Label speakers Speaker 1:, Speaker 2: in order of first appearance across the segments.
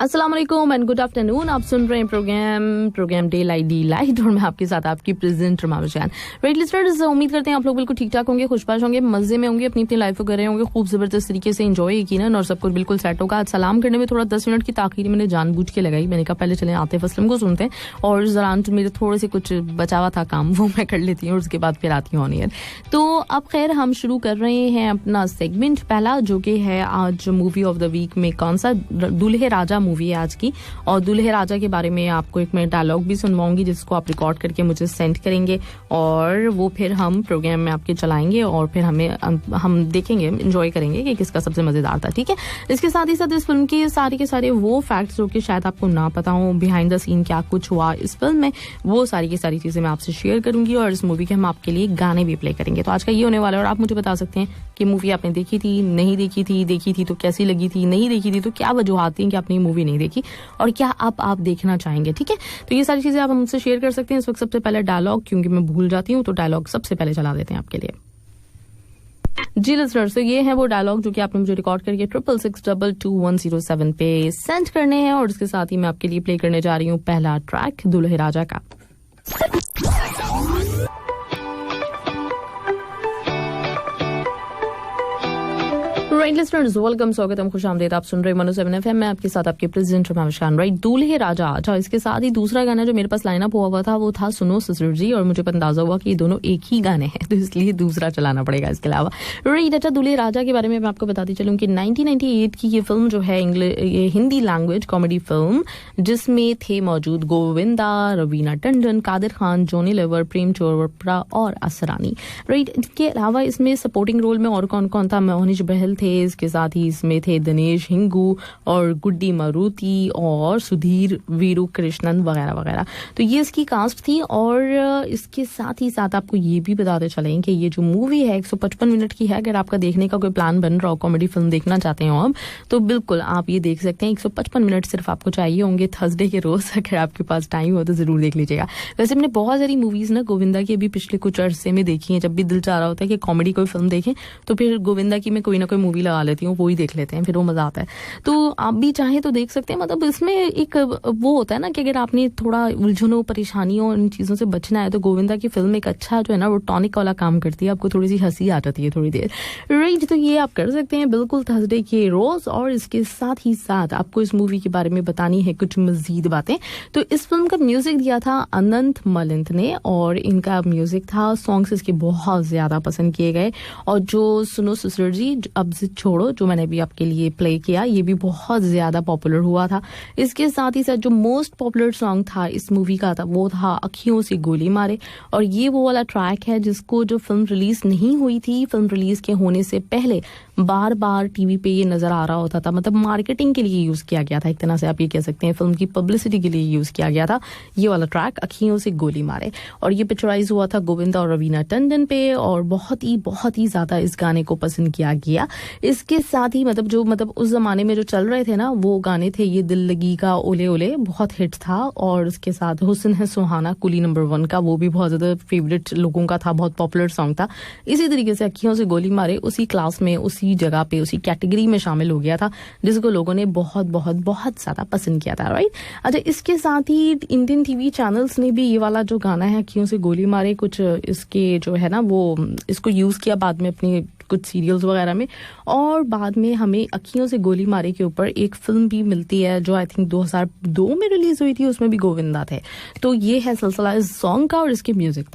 Speaker 1: अस्सलाम वालेकुम and good afternoon. आप सुन रहे हैं program daylight D light और मैं आपके साथ आपकी प्रेजेंटर मामजान। राइट लिस्टनर्स, उम्मीद करते हैं आप लोग बिल्कुल ठीक ठाक होंगे, खुशबाश होंगे, मजे में होंगे, अपनी अपनी लाइफ को कर रहे होंगे, खूब जबरदस्त तरीके से एंजॉय यकीनन और सब कुछ बिल्कुल सेट होगा। आज सलाम करने में थोड़ा 10 मिनट की ताखीर मैंने जानबूझ के लगाई। मैंने कहा पहले चले आतिफ असलम को सुनते हैं और इस दौरान मेरे थोड़े से कुछ बचा हुआ था काम, वो मैं कर लेती हूँ और उसके बाद फिर आती हूँ ऑन एयर। तो अब खैर हम शुरू कर रहे हैं अपना सेगमेंट पहला, जो कि है आज मूवी ऑफ द वीक में कौन सा। दूल्हे राजा मूवी है आज की और दूल्हे राजा के बारे में आपको एक मैं डायलॉग भी सुनवाऊंगी जिसको आप रिकॉर्ड करके मुझे सेंड करेंगे और वो फिर हम प्रोग्राम में आपके चलाएंगे और फिर हम देखेंगे, एंजॉय करेंगे कि किसका सबसे मजेदार था। ठीक है, इसके साथ ही साथ इस फिल्म के सारे वो फैक्ट्स जो कि शायद आपको ना पता हो, बिहाइंड द सीन क्या कुछ हुआ इस फिल्म में, वो सारी की सारी चीजें मैं आपसे शेयर करूंगी और इस मूवी के हम आपके लिए गाने भी प्ले करेंगे। तो आज का ये होने वाला है और आप मुझे बता सकते हैं कि मूवी आपने देखी थी, नहीं देखी थी तो कैसी लगी थी, नहीं देखी थी तो क्या वजूहात थी कि आपने मूवी नहीं देखी और क्या आप देखना चाहेंगे। ठीक है, तो ये सारी चीजें आप हमसे शेयर कर सकते हैं। इस वक्त सबसे पहले डायलॉग, क्योंकि मैं भूल जाती हूँ, तो डायलॉग सबसे पहले चला देते हैं आपके लिए। जी लिस्टनर्स, तो ये है वो डायलॉग जो कि आपने मुझे रिकॉर्ड करके 66622107 पे सेंड करने हैं और इसके साथ ही मैं आपके लिए प्ले करने जा रही हूँ पहला ट्रैक दूल्हे राजा का। राइट लिस्टनर्स, वेलकम, स्वागतम, खुशामदीद। आप सुन रहे हैं 107 FM, मैं आपके साथ आपके प्रेजेंटर मामशान। राइट, दूल्हे राजा। अच्छा, इसके साथ ही दूसरा गाना जो मेरे पास लाइनअप हुआ था वो था सुनो ससुर जी और मुझे अंदाजा हुआ कि ये दोनों एक ही गाने हैं तो इसलिए दूसरा चलाना पड़ेगा इसके अलावा। राइट, अच्छा, दूल्हे राजा के बारे में मैं आपको बताती चलूं कि 1998 की ये फिल्म जो है ये हिंदी लैंग्वेज कॉमेडी फिल्म, जिसमें थे मौजूद गोविंदा, रवीना टंडन, कादिर खान, जॉनी लेवर, प्रेम चोपड़ा और असरानी। राइट, इनके अलावा इसमें सपोर्टिंग रोल में और कौन कौन था? मोहनिश बहल थे, इसके साथ ही इसमें थे दिनेश हिंगू और गुड्डी मारुति और सुधीर वीरू कृष्णन वगैरह वगैरह। तो ये इसकी कास्ट थी और इसके साथ ही साथ आपको ये भी बताते चलें कि ये जो मूवी है 155 मिनट की है। अगर आपका देखने का कोई प्लान बन रहा हो, कॉमेडी फिल्म देखना चाहते हो आप, तो बिल्कुल आप ये देख सकते हैं। 155 मिनट सिर्फ आपको चाहिए होंगे थर्सडे के रोज। अगर आपके पास टाइम हो तो जरूर देख लीजिएगा। वैसे मैंने बहुत सारी मूवीज ना गोविंदा की अभी पिछले कुछ अरसे में देखी है। जब भी दिल चाह रहा होता है कि कॉमेडी कोई फिल्म देखें तो फिर गोविंदा की मैं कोई ना कोई मूवी लगा लेती हूँ, वो ही देख लेते हैं, फिर वो मजा आता है। तो आप भी चाहें तो देख सकते हैं। मतलब इसमें एक वो होता है ना कि अगर आपने थोड़ा उलझनों, परेशानियों, इन चीजों से बचना है तो गोविंदा की फिल्म एक अच्छा जो है ना वो टॉनिक वाला काम करती है। आपको थोड़ी सी हंसी आ जाती है थोड़ी देर। राइट, तो ये आप कर सकते हैं बिल्कुल थर्सडे के रोज। और इसके साथ ही साथ आपको इस मूवी के बारे में बतानी है कुछ मजीद बातें। तो इस फिल्म का म्यूजिक दिया था अनंत मलिंथ ने और इनका म्यूजिक था, सॉन्ग्स इसके बहुत ज्यादा पसंद किए गए। और जो सुनो ससुर जी अब जिद छोड़ो जो मैंने भी आपके लिए प्ले किया, ये भी बहुत ज्यादा पॉपुलर हुआ था। इसके साथ ही साथ जो मोस्ट पॉपुलर सॉन्ग था इस मूवी का था वो था अखियों से गोली मारे। और ये वो वाला ट्रैक है जिसको जो फिल्म रिलीज नहीं हुई थी, फिल्म रिलीज के होने से पहले बार बार टीवी पे ये नजर आ रहा होता था। मतलब मार्केटिंग के लिए यूज किया गया था, एक तरह से आप ये कह सकते हैं, फिल्म की पब्लिसिटी के लिए यूज किया गया था ये वाला ट्रैक अखियों से गोली मारे। और ये पिक्चराइज हुआ था गोविंदा और रवीना टंडन पे और बहुत ही ज्यादा इस गाने को पसंद किया गया। इसके साथ ही मतलब उस जमाने में जो चल रहे थे ना वो गाने थे, ये दिल लगी का ओले ओले बहुत हिट था और उसके साथ हुस्न है सुहाना कुली नंबर 1 का, वो भी बहुत ज्यादा फेवरेट लोगों का था, बहुत पॉपुलर सॉन्ग था। इसी तरीके से अखियों से गोली मारे उसी क्लास में, उसी जगह पे, उसी कैटेगरी में शामिल हो गया था जिसको लोगों ने बहुत ज्यादा पसंद किया था। राइट, अच्छा, इसके साथ ही इंडियन टीवी चैनल्स ने भी ये वाला जो गाना है अखियों से गोली मारे कुछ इसके जो है ना वो इसको यूज किया बाद में अपनी कुछ सीरियल्स वगैरह में। और बाद में हमें अखियों से गोली मारे के ऊपर एक फिल्म भी मिलती है जो आई थिंक 2002 में रिलीज हुई थी, उसमें भी गोविंदा थे। तो ये है सिलसिला इस सॉन्ग का और इसके म्यूजिक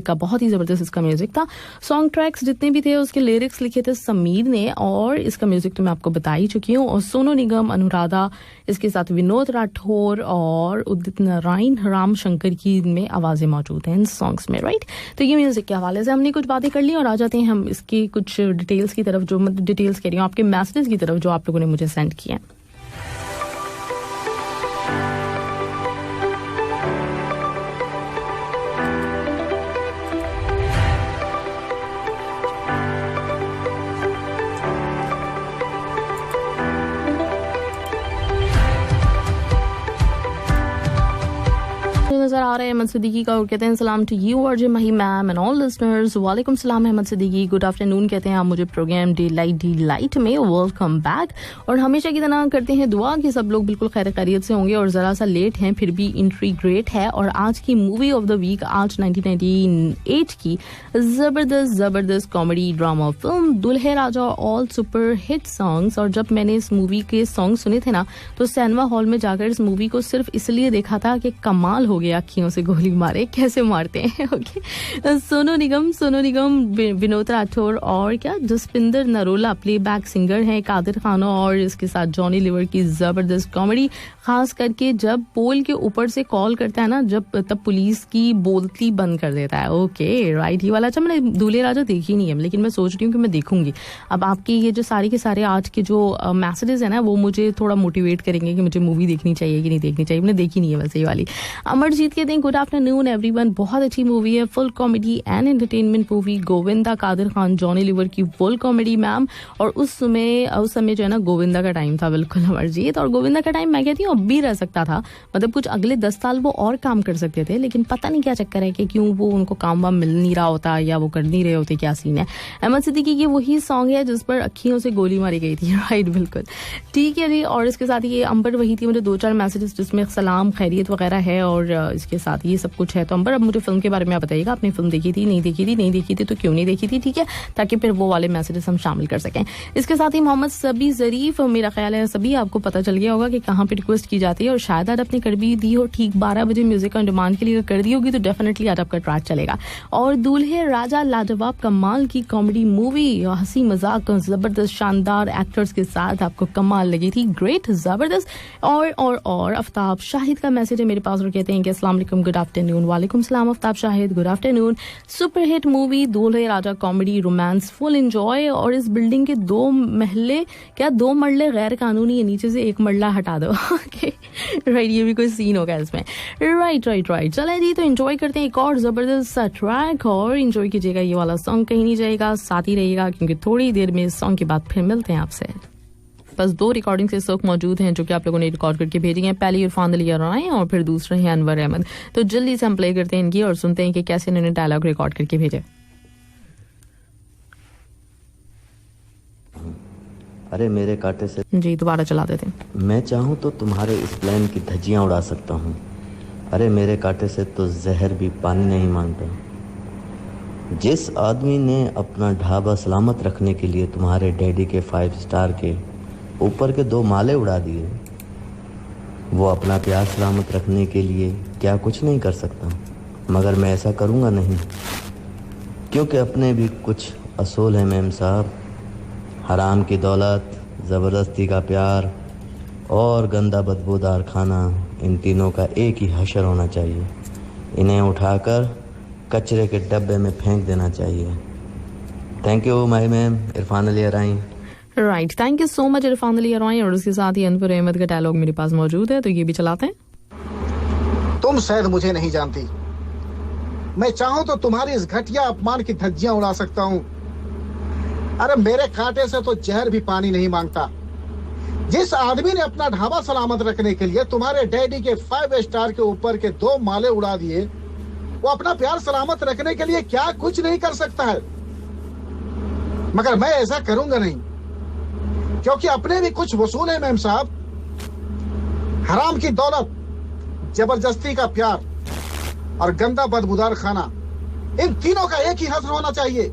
Speaker 1: का बहुत ही जबरदस्त इसका म्यूजिक था। सॉन्ग ट्रैक्स जितने भी थे उसके लिरिक्स लिखे थे समीर ने और इसका म्यूजिक तो मैं आपको बता ही चुकी हूँ। और सोनू निगम, अनुराधा, इसके साथ विनोद राठौर और उदित नारायण, राम शंकर की इनमें आवाजें मौजूद हैं इन सॉन्ग्स में। राइट, तो ये म्यूजिक के हवाले से हमने कुछ बातें कर ली और आ जाते हैं हम इसकी कुछ डिटेल्स की तरफ, जो डिटेल्स कह रही हूँ आपके मैसेजेस की तरफ जो आप लोगों ने मुझे सेंड किए हैं। नजर आ रहे हैं अहमद सिद्दीकी का और कहते हैं सलाम टू यू और मही मैम एंड ऑल लिसनर्स। वालेकुम सलाम अहमद सिद्दीकी, गुड आफ्टरनून कहते हैं आप मुझे प्रोग्राम डी लाइट में। Welcome back. और हमेशा की तरह करते हैं दुआ कि सब लोग बिल्कुल खैर खैरियत से होंगे और जरा सा लेट हैं फिर भी एंट्री ग्रेट है। और आज की मूवी ऑफ द वीक आज 1998 की जबरदस्त कॉमेडी ड्रामा फिल्म दुल्हे राजा, ऑल सुपर हिट सॉन्ग्स। और जब मैंने इस मूवी के सॉन्ग सुने थे ना तो सिनेमा हॉल में जाकर इस मूवी को सिर्फ इसलिए देखा था कि कमाल हो गया, अखियों से गोली मारे कैसे मारते हैं। ओके, सोनू निगम, विनोद राठौर और क्या जसपिंदर नरोला प्लेबैक सिंगर हैं, कादिर खान और इसके साथ जॉनी लीवर की जबरदस्त कॉमेडी, खास करके जब पोल के ऊपर से कॉल करता है ना तब पुलिस की बोलती बंद कर देता है। ओके राइट, ये वाला। अच्छा मैंने दूल्हे राजा देखी नहीं है लेकिन मैं सोच रही हूँ कि मैं देखूंगी। अब आपकी ये जो सारे के सारे आज के जो मैसेजेस है ना वो मुझे थोड़ा मोटिवेट करेंगे कि मुझे मूवी देखनी चाहिए कि नहीं देखनी चाहिए। मैंने देखी नहीं है वैसे ये वाली। अमरजीत कहते हैं गुड आफ्टरनून एवरीवन, बहुत अच्छी मूवी है, full comedy and entertainment movie. Govinda, Kadir Khan, Johnny Lever की फुल कॉमेडी मैम। और उस समय जो है ना गोविंदा का टाइम था, बिल्कुल अमरजीत। और गोविंदा का टाइम मैं कहती हूँ अब भी रह सकता था, मतलब कुछ अगले 10 साल वो और काम कर सकते थे, लेकिन पता नहीं क्या चक्कर है कि क्यों वो उनको काम वाम मिल नहीं रहा होता या वो कर नहीं रहे होते, क्या सीन है। अहमद सिद्दीकी की वही सॉन्ग है जिस पर अखियों से गोली मारी गई थी। राइट, बिल्कुल ठीक है जी। और इसके साथ ये अंबर वही थी, मुझे 2-4 मैसेजेस जिसमें सलाम खैरियत वगैरह है और इसके साथ ये सब कुछ है। तो अंबर अब मुझे फिल्म के बारे में आप बताइएगा, आपने फिल्म देखी थी, नहीं देखी थी तो क्यों नहीं देखी थी, ठीक है, ताकि फिर वो वाले मैसेजेस हम शामिल कर सकें। इसके साथ ही मोहम्मद सभी जरीफ, मेरा ख्याल है सभी आपको पता चल गया होगा कि कहाँ पे रिक्वेस्ट की जाती है और शायद आज आपने कर भी दी हो, ठीक 12 बजे म्यूजिक ऑन डिमांड के लिए कर दी होगी तो डेफिनेटली आज आपका ट्रैक चलेगा। और दूल्हे राजा लाजवाब कमाल की कॉमेडी मूवी, हंसी मजाक जबरदस्त शानदार एक्टर्स के साथ आपको कमाल लगी थी, ग्रेट जबरदस्त। और आफ्ताब शाहिद का मैसेज है मेरे पास और कहते हैं कि अस्सलाम वालेकुम, गुड आफ्टरनून। वालेकुम सलाम Aftab Shahid, good afternoon. Super hit movie Dulhe राजा, कॉमेडी रोमांस, फुल एंजॉय। और इस बिल्डिंग के 2 मरले गैर कानूनी है, नीचे से 1 मरला हटा दो। राइट, ये भी कोई सीन होगा इसमें। राइट चले जी, तो एंजॉय करते हैं एक और जबरदस्त ट्रैक और एंजॉय कीजिएगा, ये वाला सॉन्ग कहीं नहीं जाएगा, साथ ही रहिएगा क्योंकि थोड़ी देर में इस सॉन्ग के बाद फिर मिलते हैं आपसे। बस 2 रिकॉर्डिंग्स इस वक्त मौजूद हैं जो कि आप लोगों ने रिकॉर्ड करके भेजी हैं। पहली इरफान अली राय और फिर दूसरे हैं अनवर अहमद। तो जल्दी से हम प्ले करते हैं इनकी और सुनते हैं कि कैसे इन्होंने डायलॉग रिकॉर्ड करके भेजे।
Speaker 2: अरे मेरे कांटे से
Speaker 1: जी दोबारा चला देते हैं।
Speaker 2: मैं चाहूँ तो तुम्हारे इस प्लेन की धज्जियाँ उड़ा सकता हूँ। अरे मेरे कांटे से तो जहर भी पानी नहीं मांगता। जिस आदमी ने अपना ढाबा सलामत रखने के लिए तुम्हारे डैडी के 5 स्टार के ऊपर के 2 माले उड़ा दिए, वो अपना प्यार सलामत रखने के लिए क्या कुछ नहीं कर सकता। मगर मैं ऐसा करूँगा नहीं, क्योंकि अपने भी कुछ असूल हैं मैम साहब। हराम की दौलत, ज़बरदस्ती का प्यार और गंदा बदबूदार खाना, इन तीनों का एक ही हशर होना चाहिए। इन्हें उठाकर कचरे के डब्बे में फेंक देना चाहिए। Thank you my ma'am, Irfan Ali Rai.
Speaker 1: Right, thank you so much Irfan Ali Rai. और उसके साथ ही अनवर अहमद का डायलॉग मेरे पास मौजूद है तो ये भी चलाते हैं।
Speaker 3: तुम शायद मुझे नहीं जानती, मैं चाहूं तो तुम्हारी इस घटिया अपमान की धज्जियां उड़ा सकता हूं। अरे मेरे कांटे से तो जहर भी पानी नहीं मांगता। जिस आदमी ने अपना ढाबा सलामत रखने के लिए तुम्हारे डैडी के 5 स्टार के ऊपर के 2 माले उड़ा दिए, वो अपना प्यार सलामत रखने के लिए क्या कुछ नहीं कर सकता है। मगर मैं ऐसा करूंगा नहीं, क्योंकि अपने भी कुछ वसूल है मैम साहब। हराम की दौलत, जबरदस्ती का प्यार और गंदा बदबूदार खाना, इन तीनों का एक ही हश्र होना चाहिए।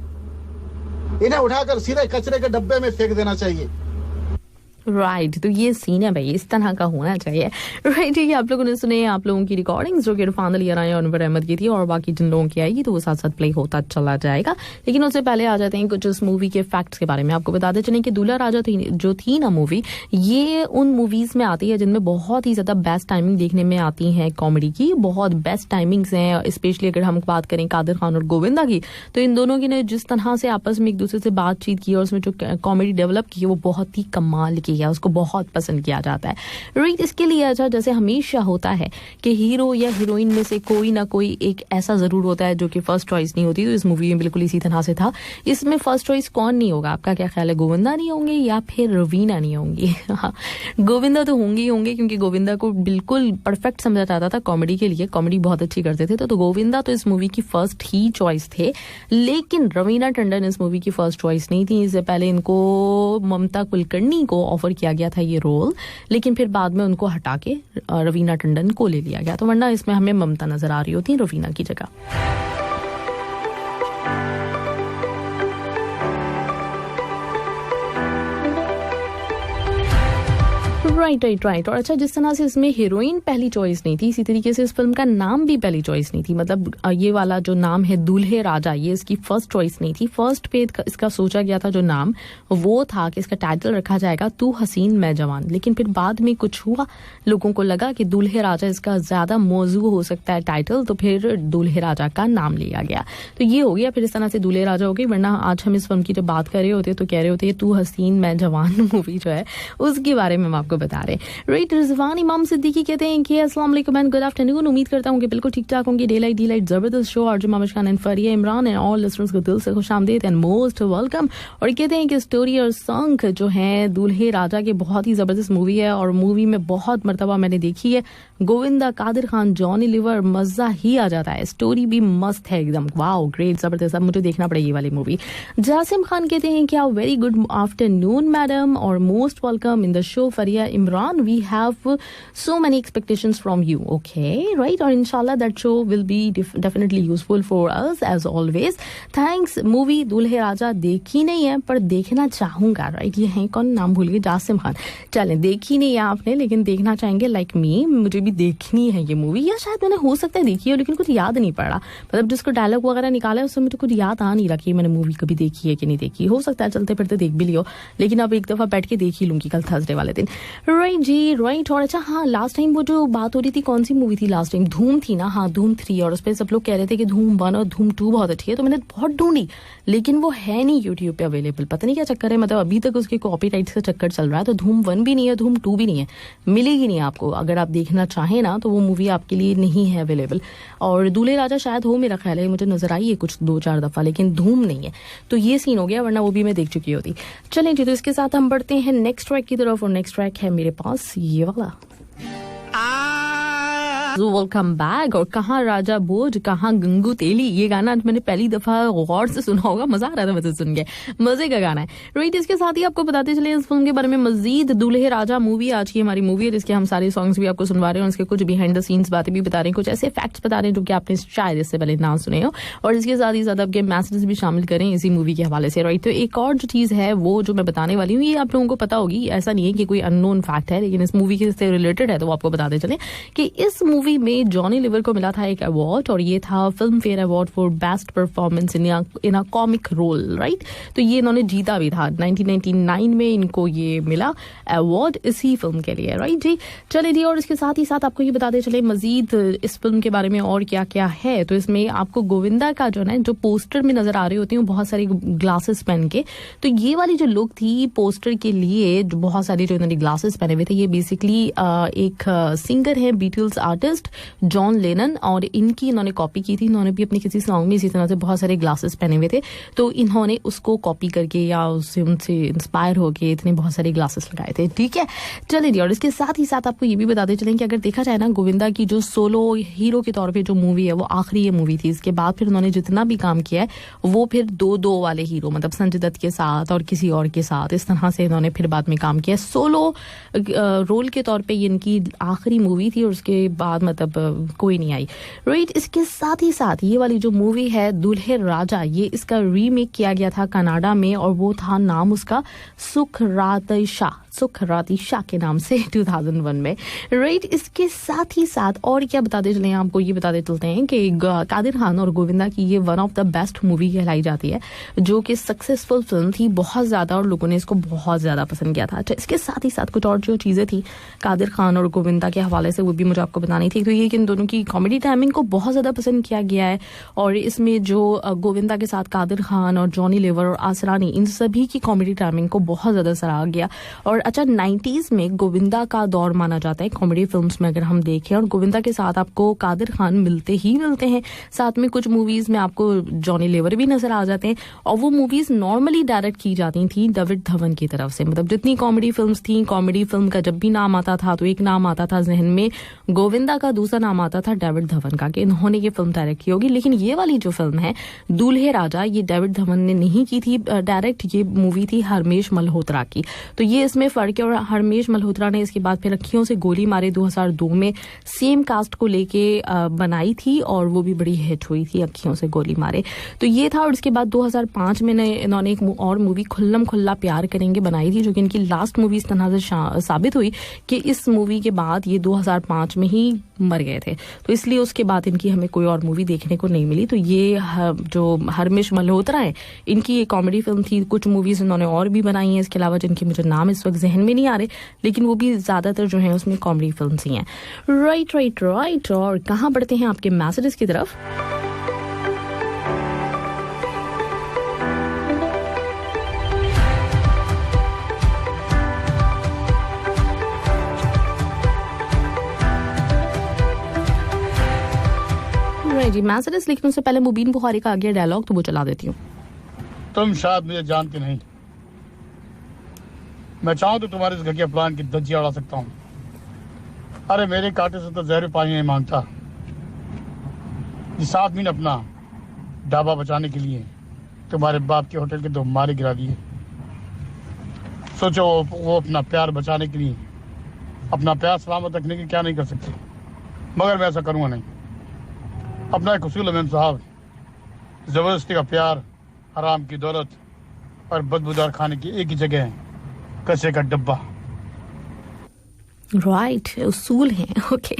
Speaker 3: इन्हें उठाकर सीधे कचरे के डब्बे में फेंक देना चाहिए।
Speaker 1: राइट तो ये सीन है भाई, इस तरह का होना चाहिए। राइट ठीक है, आप लोगों ने सुने आप लोगों की रिकॉर्डिंग्स जो कि इरफान अली राय और अनवर अहमद की थी, और बाकी जिन लोगों की आएगी तो वो साथ साथ प्ले होता चला जाएगा। लेकिन उससे पहले आ जाते हैं कुछ इस मूवी के फैक्ट्स के बारे में। आपको बताते चलें कि दूल्हा राजा जो थी ना मूवी, ये उन मूवीज में आती है जिनमें बहुत ही ज्यादा बेस्ट टाइमिंग देखने में आती है। कॉमेडी की बहुत बेस्ट टाइमिंग्स हैं, स्पेशली अगर हम बात करें कादिर खान और गोविंदा की, तो इन दोनों की ने जिस तरह से आपस में एक दूसरे से बातचीत की और उसमें जो कॉमेडी डेवलप की वो बहुत ही कमाल की की है, उसको बहुत पसंद किया जाता है, राइट। इसके लिए अच्छा जैसे हमेशा होता है कि हीरो या हीरोइन में से कोई ना कोई एक ऐसा जरूर होता है जो कि फर्स्ट चॉइस नहीं होती, तो इस मूवी में बिल्कुल इसी तरह से था। इसमें फर्स्ट चॉइस कौन नहीं होगा, आपका क्या ख्याल है? गोविंदा नहीं होंगे या फिर रवीना नहीं होंगी? गोविंदा तो होंगे ही होंगे, क्योंकि गोविंदा को बिल्कुल परफेक्ट समझा जाता था कॉमेडी के लिए, कॉमेडी बहुत अच्छी करते थे, तो गोविंदा तो इस मूवी की फर्स्ट ही चॉइस थे। लेकिन रवीना टंडन इस मूवी की फर्स्ट चॉइस नहीं थी। इससे पहले इनको ममता कुलकर्णी को ऑफर किया गया था ये रोल, लेकिन फिर बाद में उनको हटा के रवीना टंडन को ले लिया गया, तो वरना इसमें हमें ममता नजर आ रही होती रवीना की जगह। राइट। और अच्छा, जिस तरह से इसमें हीरोइन पहली चॉइस नहीं थी, इसी तरीके से इस फिल्म का नाम भी पहली चॉइस नहीं थी। मतलब ये वाला जो नाम है दूल्हे राजा, ये इसकी फर्स्ट चॉइस नहीं थी। फर्स्ट पे इसका सोचा गया था जो नाम, वो था कि इसका टाइटल रखा जाएगा तू हसीन मैं जवान, लेकिन फिर बाद में कुछ हुआ, लोगों को लगा कि दूल्हे राजा इसका ज्यादा मौजू हो सकता है टाइटल, तो फिर दूल्हे राजा का नाम लिया गया, तो ये हो गया। फिर इस तरह से दूल्हे राजा हो गई, वरना आज हम इस फिल्म की जब बात कर रहे होते तो कह रहे होते तू हसीन मैं जवान मूवी जो है उसके बारे में हम आपको बता रहे। राइट, रिजवान इमाम सिद्दीकी कहते हैं कि अस्सलाम वालेकुम एंड गुड आफ्टरनून। उम्मीद करता हूँ कि बिल्कुल ठीक ठाक होंगे। डे लाइट जबरदस्त show, Arjun Mamish Khan and Faria Imran and all listeners को दिल से खुशामदीद एंड मोस्ट वेलकम। और कहते हैं कि स्टोरी और सॉन्ग जो है दूल्हे राजा के बहुत ही जबरदस्त मूवी है, और मूवी में बहुत मरतबा मैंने देखी है, गोविंदा, कादिर खान, जॉनी लीवर, मजा ही आ जाता है। स्टोरी भी मस्त है एकदम, वाओ ग्रेट, जबरदस्त। अब मुझे देखना पड़ेगी ये वाली मूवी। जासिम खान कहते हैं कि वेरी गुड आफ्टरनून मैडम और most welcome in the show Faria Imran. We have so many expectations from you. Okay right, और इंशाल्लाह that show will be definitely useful for us as always. Thanks. Movie Dulhe Raja देखी नहीं है पर देखना चाहूंगा। राइट, ये है कौन, नाम भूल गए, जासिम खान। चलें, देखी नहीं है आपने लेकिन देखना चाहेंगे लाइक मी, मुझे भी देखनी है ये मूवी, या शायद मैंने हो सकता है देखी हो लेकिन कुछ याद नहीं पड़ रहा। मतलब जिसको डायलॉग वगैरह निकाला है उससे मुझे कुछ याद आ नहीं रहा कि मैंने मूवी कभी देखी है कि नहीं देखी। हो सकता है चलते फिरते देख भी लियो, लेकिन अब एक दफा बैठ के देख ही लूंगी कल थर्सडे वाले दिन। राइट जी, राइट। और अच्छा हाँ, लास्ट टाइम वो जो बात हो रही थी, कौन सी मूवी थी लास्ट टाइम, धूम थी ना? हाँ, धूम 3, और उस पर सब लोग कह रहे थे कि धूम 1 और धूम 2 बहुत अच्छी है, तो मैंने बहुत ढूंढी लेकिन वो है नहीं यूट्यूब पे अवेलेबल। पता नहीं क्या चक्कर है, मतलब अभी तक उसके कॉपीराइट का चक्कर चल रहा है, तो धूम 1 भी नहीं है, धूम 2 भी नहीं है, मिलेगी नहीं आपको। अगर आप देखना चाहें ना तो वो मूवी आपके लिए नहीं है अवेलेबल। और दूल्हे राजा शायद हो, मेरा ख्याल है, मुझे नजर आई है कुछ 2-4 दफा, लेकिन धूम नहीं है, तो ये सीन हो गया, वरना वो भी मैं देख चुकी होती। चलें जी, तो इसके साथ हम बढ़ते हैं नेक्स्ट ट्रैक की तरफ, और नेक्स्ट ट्रैक है मेरे पास ये वाला। Welcome back. और कहाँ राजा भोज, कहाँ गंगू तेली, ये गाना मैंने पहली दफा गौर से सुना होगा, मजा आ रहा था मुझे सुन के, मजे का गाना है। राइट, इसके साथ ही आपको बताते चले इस फिल्म के बारे में मजीद। दूल्हे राजा मूवी आज की हमारी मूवी है, जिसके हम सारे सॉन्ग्स भी आपको सुनवा रहे हैं, उसके कुछ बिहाइंड द सीन्स बातें भी बता रहे हैं, कुछ ऐसे फैक्ट्स बता रहे हैं जो कि आपने शायद इससे पहले ना सुने हो, और इसके साथ ही साथ आपके मैसेजेस भी शामिल करें इसी मूवी के हवाले से। राइट, तो एक और जो चीज है वो जो मैं बताने वाली हूँ, ये आप लोगों को पता होगी, ऐसा नहीं है कि कोई अननोन फैक्ट है, लेकिन इस मूवी के से रिलेटेड है, तो वो आपको बताते चले कि इस मूवी में जॉनी लिवर को मिला था एक अवार्ड, और ये था Filmfare award for best performance in a comic role. Right, तो ये इन्होंने जीता भी था 1999 में, इनको ये मिला अवार्ड इसी फिल्म के लिए। राइट जी, चले जी, और इसके साथ ही साथ आपको ये बताते चले मजीद इस फिल्म के बारे में और क्या क्या है। तो इसमें आपको गोविंदा का जो है जो पोस्टर में नजर आ रहे होते हैं बहुत सारे ग्लासेस पहन के, तो ये वाली जो लुक थी पोस्टर के लिए, जो बहुत सारे जो इन्होंने ग्लासेस पहने हुए थे, ये बेसिकली एक सिंगर है, बीटल्स आर्टिस्ट जॉन लेनन, और इनकी इन्होंने कॉपी की थी। इन्होंने भी अपने किसी सॉन्ग में इसी तरह से बहुत सारे ग्लासेस पहने हुए थे, तो इन्होंने उसको कॉपी करके या उससे उनसे इंस्पायर होके इतने बहुत सारे ग्लासेस लगाए थे। ठीक है, चलिए, और इसके साथ ही साथ आपको ये भी बताते चलें कि अगर देखा जाए ना, गोविंदा की जो सोलो हीरो के तौर पे जो मूवी है वो आखिरी ये मूवी थी। इसके बाद फिर उन्होंने जितना भी काम किया है वो फिर 2-2 वाले हीरो, मतलब संजय दत्त के साथ और किसी और के साथ, इस तरह से इन्होंने फिर बाद में काम किया। सोलो रोल के तौर पे इनकी आखिरी मूवी थी, और उसके बाद मतलब कोई नहीं आई। राइट, इसके साथ ही साथ ये वाली जो मूवी है दूल्हे राजा, ये इसका रीमेक किया गया था कनाडा में, और वो था नाम उसका सुखरातिशा के नाम से 2001 में। राइट, इसके साथ ही साथ और क्या बताते चले, आपको ये बताते चलते हैं कि कादिर खान और गोविंदा की ये one of the best movie कहलाई जाती है, जो कि सक्सेसफुल फिल्म थी बहुत ज्यादा, और लोगों ने इसको बहुत ज्यादा पसंद किया था। अच्छा, इसके साथ ही साथ कुछ और जो चीजें थी कादिर खान और गोविंदा के हवाले से, वो भी मुझे आपको बतानी थी। तो ये कि इन दोनों की कॉमेडी टाइमिंग को बहुत ज्यादा पसंद किया गया है, और इसमें जो गोविंदा के साथ कादिर खान और जॉनी लीवर और आसरानी, इन सभी की कॉमेडी टाइमिंग को बहुत ज्यादा सराहा गया। और और अच्छा 90s में गोविंदा का दौर माना जाता है कॉमेडी फिल्म्स में अगर हम देखें, और गोविंदा के साथ आपको कादिर खान मिलते हैं, साथ में कुछ मूवीज में आपको जॉनी लीवर भी नजर आ जाते हैं, और वो मूवीज नॉर्मली डायरेक्ट की जाती थी डेविड धवन की तरफ से। मतलब जितनी कॉमेडी फिल्म्स थी, कॉमेडी फिल्म का जब भी नाम आता था तो एक नाम आता था जहन में गोविंदा का, दूसरा नाम आता था डेविड धवन का कि इन्होंने ये फिल्म डायरेक्ट की होगी। लेकिन ये वाली जो फिल्म है दूल्हे राजा, ये डेविड धवन ने नहीं की थी डायरेक्ट, ये मूवी थी हरमेश मल्होत्रा की। तो ये इसमें फर्क है। और हरमेश मल्होत्रा ने इसके बाद फिर अखियों से गोली मारे 2002 में सेम कास्ट को लेके बनाई थी, और वो भी बड़ी हिट हुई थी, अखियों से गोली मारे। तो ये था। और इसके बाद 2005 में इन्होंने एक और मूवी खुल्लम खुल्ला प्यार करेंगे बनाई थी, जो कि इनकी लास्ट मूवी इस तरह से साबित हुई कि इस मूवी के बाद ये 2005 में ही मर गए थे, तो इसलिए उसके बाद इनकी हमें कोई और मूवी देखने को नहीं मिली। तो ये जो हरमेश मल्होत्रा है, इनकी ये कॉमेडी फिल्म थी। कुछ मूवीज इन्होंने और भी बनाई हैं इसके अलावा, जिनके मुझे नाम इस वक्त जहन में नहीं आ रहे, लेकिन वो भी ज्यादातर जो है उसमें कॉमेडी फिल्म ही हैं। राइट। और कहाँ बढ़ते हैं आपके मैसेजेस की तरफ। जी मैसेजेस लिखने से पहले मुबीन बुखारी का आगे डायलॉग तो वो चला देती हूँ।
Speaker 4: तुम शायद मुझे जानती नहीं, मैं चाहूं तो तुम्हारे इस घटिया प्लान की धज्जियां उड़ा सकता हूँ। अरे मेरे कांटे से तो जहर पानी नहीं मांगता। जिस आदमी ने अपना ढाबा बचाने के लिए तुम्हारे बाप के होटल के 2 माले गिरा दिए, सोचो वो अपना प्यार बचाने के लिए, अपना प्यार सलामत रखने के क्या नहीं कर सकते। मगर मैं ऐसा करूँगा नहीं। अपना एक उसूल है मेम साहब, जबरदस्ती का प्यार, हराम की दौलत और बदबूदार खाने की एक ही जगह है, कचरे का डब्बा।
Speaker 1: राइट, उसूल हैं। Okay,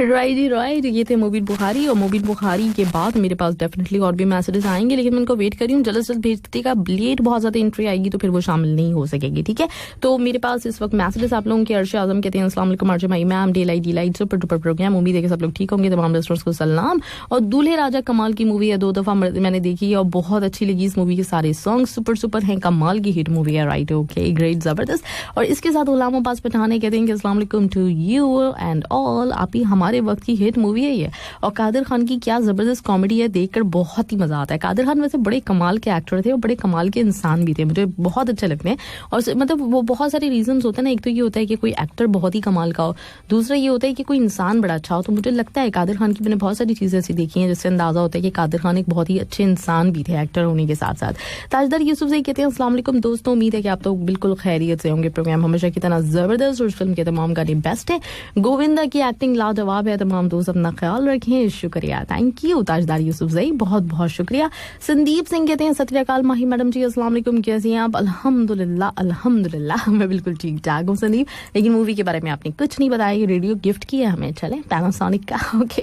Speaker 1: right. ये थे मुबीन बुखारी, और मुबीन बुखारी के बाद मेरे पास डेफिनेटली और भी मैसेजेस आएंगे, लेकिन मैं उनको वेट कर रही हूँ। जल्द से जल्द भेज दीजिएगा, लेट बहुत ज्यादा एंट्री आएगी तो फिर वो शामिल नहीं हो सकेगी, ठीक है। तो मेरे पास इस वक्त मैसेजेस आप लोगों के। अर्शद आजम कहते हैं अस्सलाम वालेकुम अर्जुन भाई, ma'am daylight super duper program, उम्मीद है कि सब लोग ठीक होंगे। तमाम लिस्टर्स को सलाम। और दूल्हे राजा कमाल की मूवी है, 2 दफा मैंने देखी है और बहुत अच्छी लगी। इस मूवी के सारे सॉन्ग सुपर हैं, कमाल की हिट मूवी है। राइट, ओके, ग्रेट, जबरदस्त। और इसके साथ गुलाम अब्बास पठान कहते हैं कि अस्सलाम वालेकुम टू यू एंड ऑल, आप ही हमारे वक्त की हिट मूवी है ये। और कादिर खान की क्या जबरदस्त कॉमेडी है, देखकर बहुत ही मजा आता है। कादिर खान वैसे बड़े कमाल के एक्टर थे और बड़े कमाल के इंसान भी थे, मुझे बहुत अच्छे लगते हैं। और मतलब वो बहुत सारे रीजंस होते हैं ना, एक तो ये होता है कि कोई एक्टर बहुत ही कमाल का हो, दूसरा ये होता है कि कोई इंसान बड़ा अच्छा हो। तो मुझे लगता है कादिर खान की मैंने बहुत सारी चीजें ऐसी देखी हैं जिससे अंदाजा होता है कि कादिर खान एक बहुत ही अच्छे इंसान भी थे, एक्टर होने के साथ साथ। ताजदार यूसुफ से कहते हैं अस्सलाम वालेकुम दोस्तों, उम्मीद है कि आप तो बिल्कुल खैरियत से होंगे। प्रोग्राम हमेशा की तरह जबरदस्त और फिल्म के तमाम गाने बेस्ट है। गोविंदा की एक्टिंग लाजवाब है। तमाम दोस्त अपना ख्याल रखें, शुक्रिया, थैंक यू। ताजदार यूसुफ जई, बहुत बहुत शुक्रिया। संदीप सिंह कहते हैं सत श्री अकाल माही मैडम जी, अस्सलाम वालेकुम, कैसी हैं आप? अल्हम्दुलिल्लाह मैं बिल्कुल ठीक ठाक हूँ संदीप। लेकिन मूवी के बारे में आपने कुछ नहीं बताया, ये रेडियो गिफ्ट किया हमें, चले पैनासोनिक का। ओके,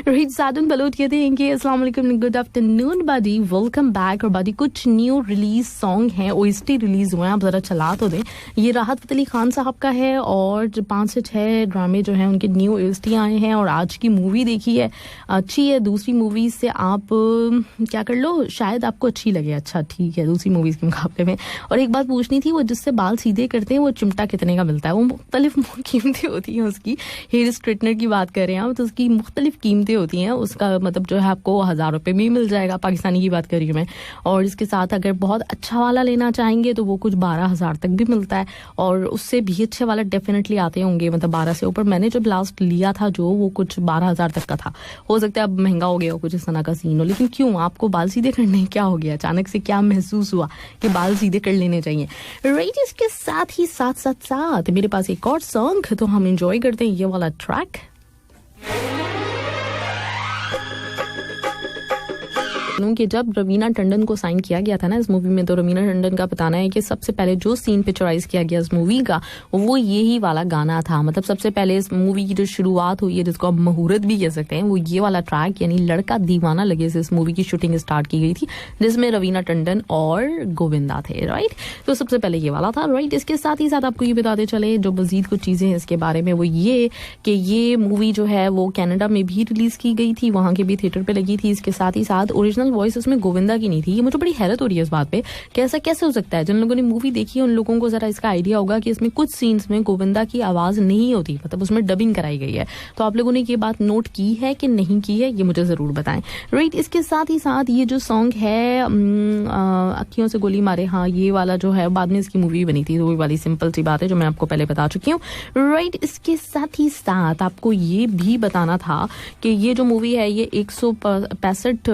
Speaker 1: रोहित सादुन बलोच कहते हैं कि अस्सलाम वालेकुम, गुड आफ्टरनून बाडी, वेलकम बैक। और बाडी कुछ न्यू रिलीज सॉन्ग है, ओएसटी रिलीज हुए हैं, आप जरा चला तो दें। ये राहत फतेह अली खान साहब का है और 5 से 6 ड्रामे जो हैं उनके न्यू ओएसटी आए हैं। और आज की मूवी देखी है, अच्छी है। दूसरी मूवीज से आप क्या कर लो, शायद आपको अच्छी लगे। अच्छा ठीक है, दूसरी मूवीज के मुकाबले में। और एक बात पूछनी थी, वो जिससे बाल सीधे करते हैं वो चिमटा कितने का मिलता है? वो मुख्तलिफ कीमतें होती हैं उसकी। हेयर स्ट्रेटनर की बात कर रहे हैं आप, तो उसकी मुख्तलिफ कीमतें होती हैं। उसका मतलब जो है आपको 1000 रुपये में मिल जाएगा, पाकिस्तानी की बात कर रही हूँ मैं। और इसके साथ अगर बहुत अच्छा वाला लेना चाहेंगे तो वो कुछ 12,000 तक भी मिलता है, और उससे भी अच्छे वाला डेफिनेटली आते होंगे, मतलब 12 से ऊपर। मैंने जब लास्ट लिया था जो, वो कुछ 12,000 तक का था। हो सकता है अब महंगा हो गया हो, कुछ इस तरह का सीन हो। लेकिन क्यों, आपको बाल सीधे करने क्या हो गया? अचानक से क्या महसूस हुआ कि बाल सीधे कर लेने चाहिए? राइट, इसके साथ ही साथ मेरे पास एक और सॉन्ग, तो हम एंजॉय करते हैं ये वाला ट्रैक। कि जब रवीना टंडन को साइन किया गया था ना इस मूवी में, तो रवीना टंडन का बताना है कि सबसे पहले जो सीन पिक्चराइज किया गया इस मूवी का, वो यही वाला गाना था। मतलब सबसे पहले इस मूवी की जो शुरुआत हुई है, जिसको आप मुहूर्त भी कह सकते हैं, वो ये वाला ट्रैक यानी लड़का दीवाना लगे से इस मूवी की शूटिंग स्टार्ट की गई थी, जिसमें रवीना टंडन और गोविंदा थे। राइट, तो सबसे पहले ये वाला था। राइट, इसके साथ ही साथ आपको ये बताते चले जो मजीद कुछ चीजें हैं इसके बारे में, वो ये कि ये मूवी जो है वो कनाडा में भी रिलीज की गई थी, वहां के भी थिएटर पे लगी थी। इसके साथ ही साथ ओरिजिनल ओरिजिनल वॉइस उसमें गोविंदा की नहीं थी। ये मुझे बड़ी हैरत हो रही है इस बात पे कि ऐसा कैसे हो सकता है। जिन लोगों ने मूवी देखी है उन लोगों को जरा इसका आइडिया होगा कि इसमें कुछ सीन्स में गोविंदा की आवाज नहीं होती, मतलब उसमें डबिंग कराई गई है। तो आप लोगों ने ये बात नोट की है कि नहीं की है, ये मुझे जरूर बताएं। राइट, इसके साथ ही साथ ये जो सॉन्ग है अखियों से गोली मारे, हाँ ये वाला जो है बाद में इसकी मूवी बनी थी, तो वही वाली सिंपल सी बात है जो मैं आपको पहले बता चुकी हूँ। राइट, इसके साथ ही साथ आपको ये भी बताना था कि ये जो मूवी है ये 165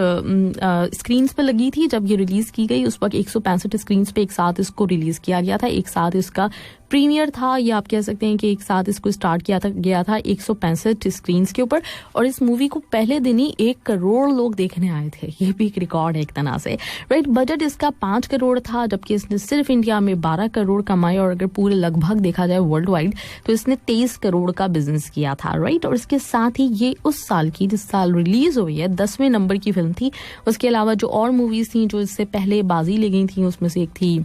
Speaker 1: स्क्रीन पे लगी थी जब ये रिलीज की गई। उस वक्त 165 स्क्रीन पे एक साथ इसको रिलीज किया गया था, एक साथ इसका प्रीमियर था, या आप कह सकते हैं कि एक साथ इसको स्टार्ट किया गया था 165 स्क्रीन के ऊपर। और इस मूवी को पहले दिन ही 1 करोड़ लोग देखने आए थे, ये भी एक रिकॉर्ड है एक तरह से। राइट, बजट इसका 5 करोड़ था, जबकि इसने सिर्फ इंडिया में 12 करोड़ कमाए, और अगर पूरे लगभग देखा जाए वर्ल्ड वाइड तो इसने 23 करोड़ का बिजनेस किया था। राइट, और इसके साथ ही ये उस साल की, जिस साल रिलीज हुई है, 10वें नंबर की फिल्म थी। उसके अलावा जो और मूवीज थी जो इससे पहले बाजी ले गई थी, उसमें से एक थी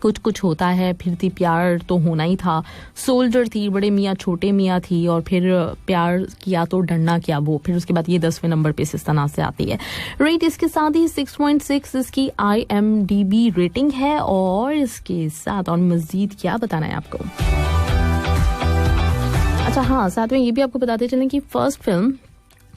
Speaker 1: कुछ कुछ होता है, फिर थी प्यार तो होना ही था, सोल्जर थी, बड़े मियाँ छोटे मियाँ थी, और फिर प्यार किया तो डरना क्या वो, फिर उसके बाद ये 10वें नंबर पे इस तरह से आती है। राइट, इसके साथ ही 6.6 इसकी IMDb रेटिंग है। और इसके साथ और मजीद क्या बताना है आपको, अच्छा हाँ, साथ में ये भी आपको बताते चलें कि फर्स्ट फिल्म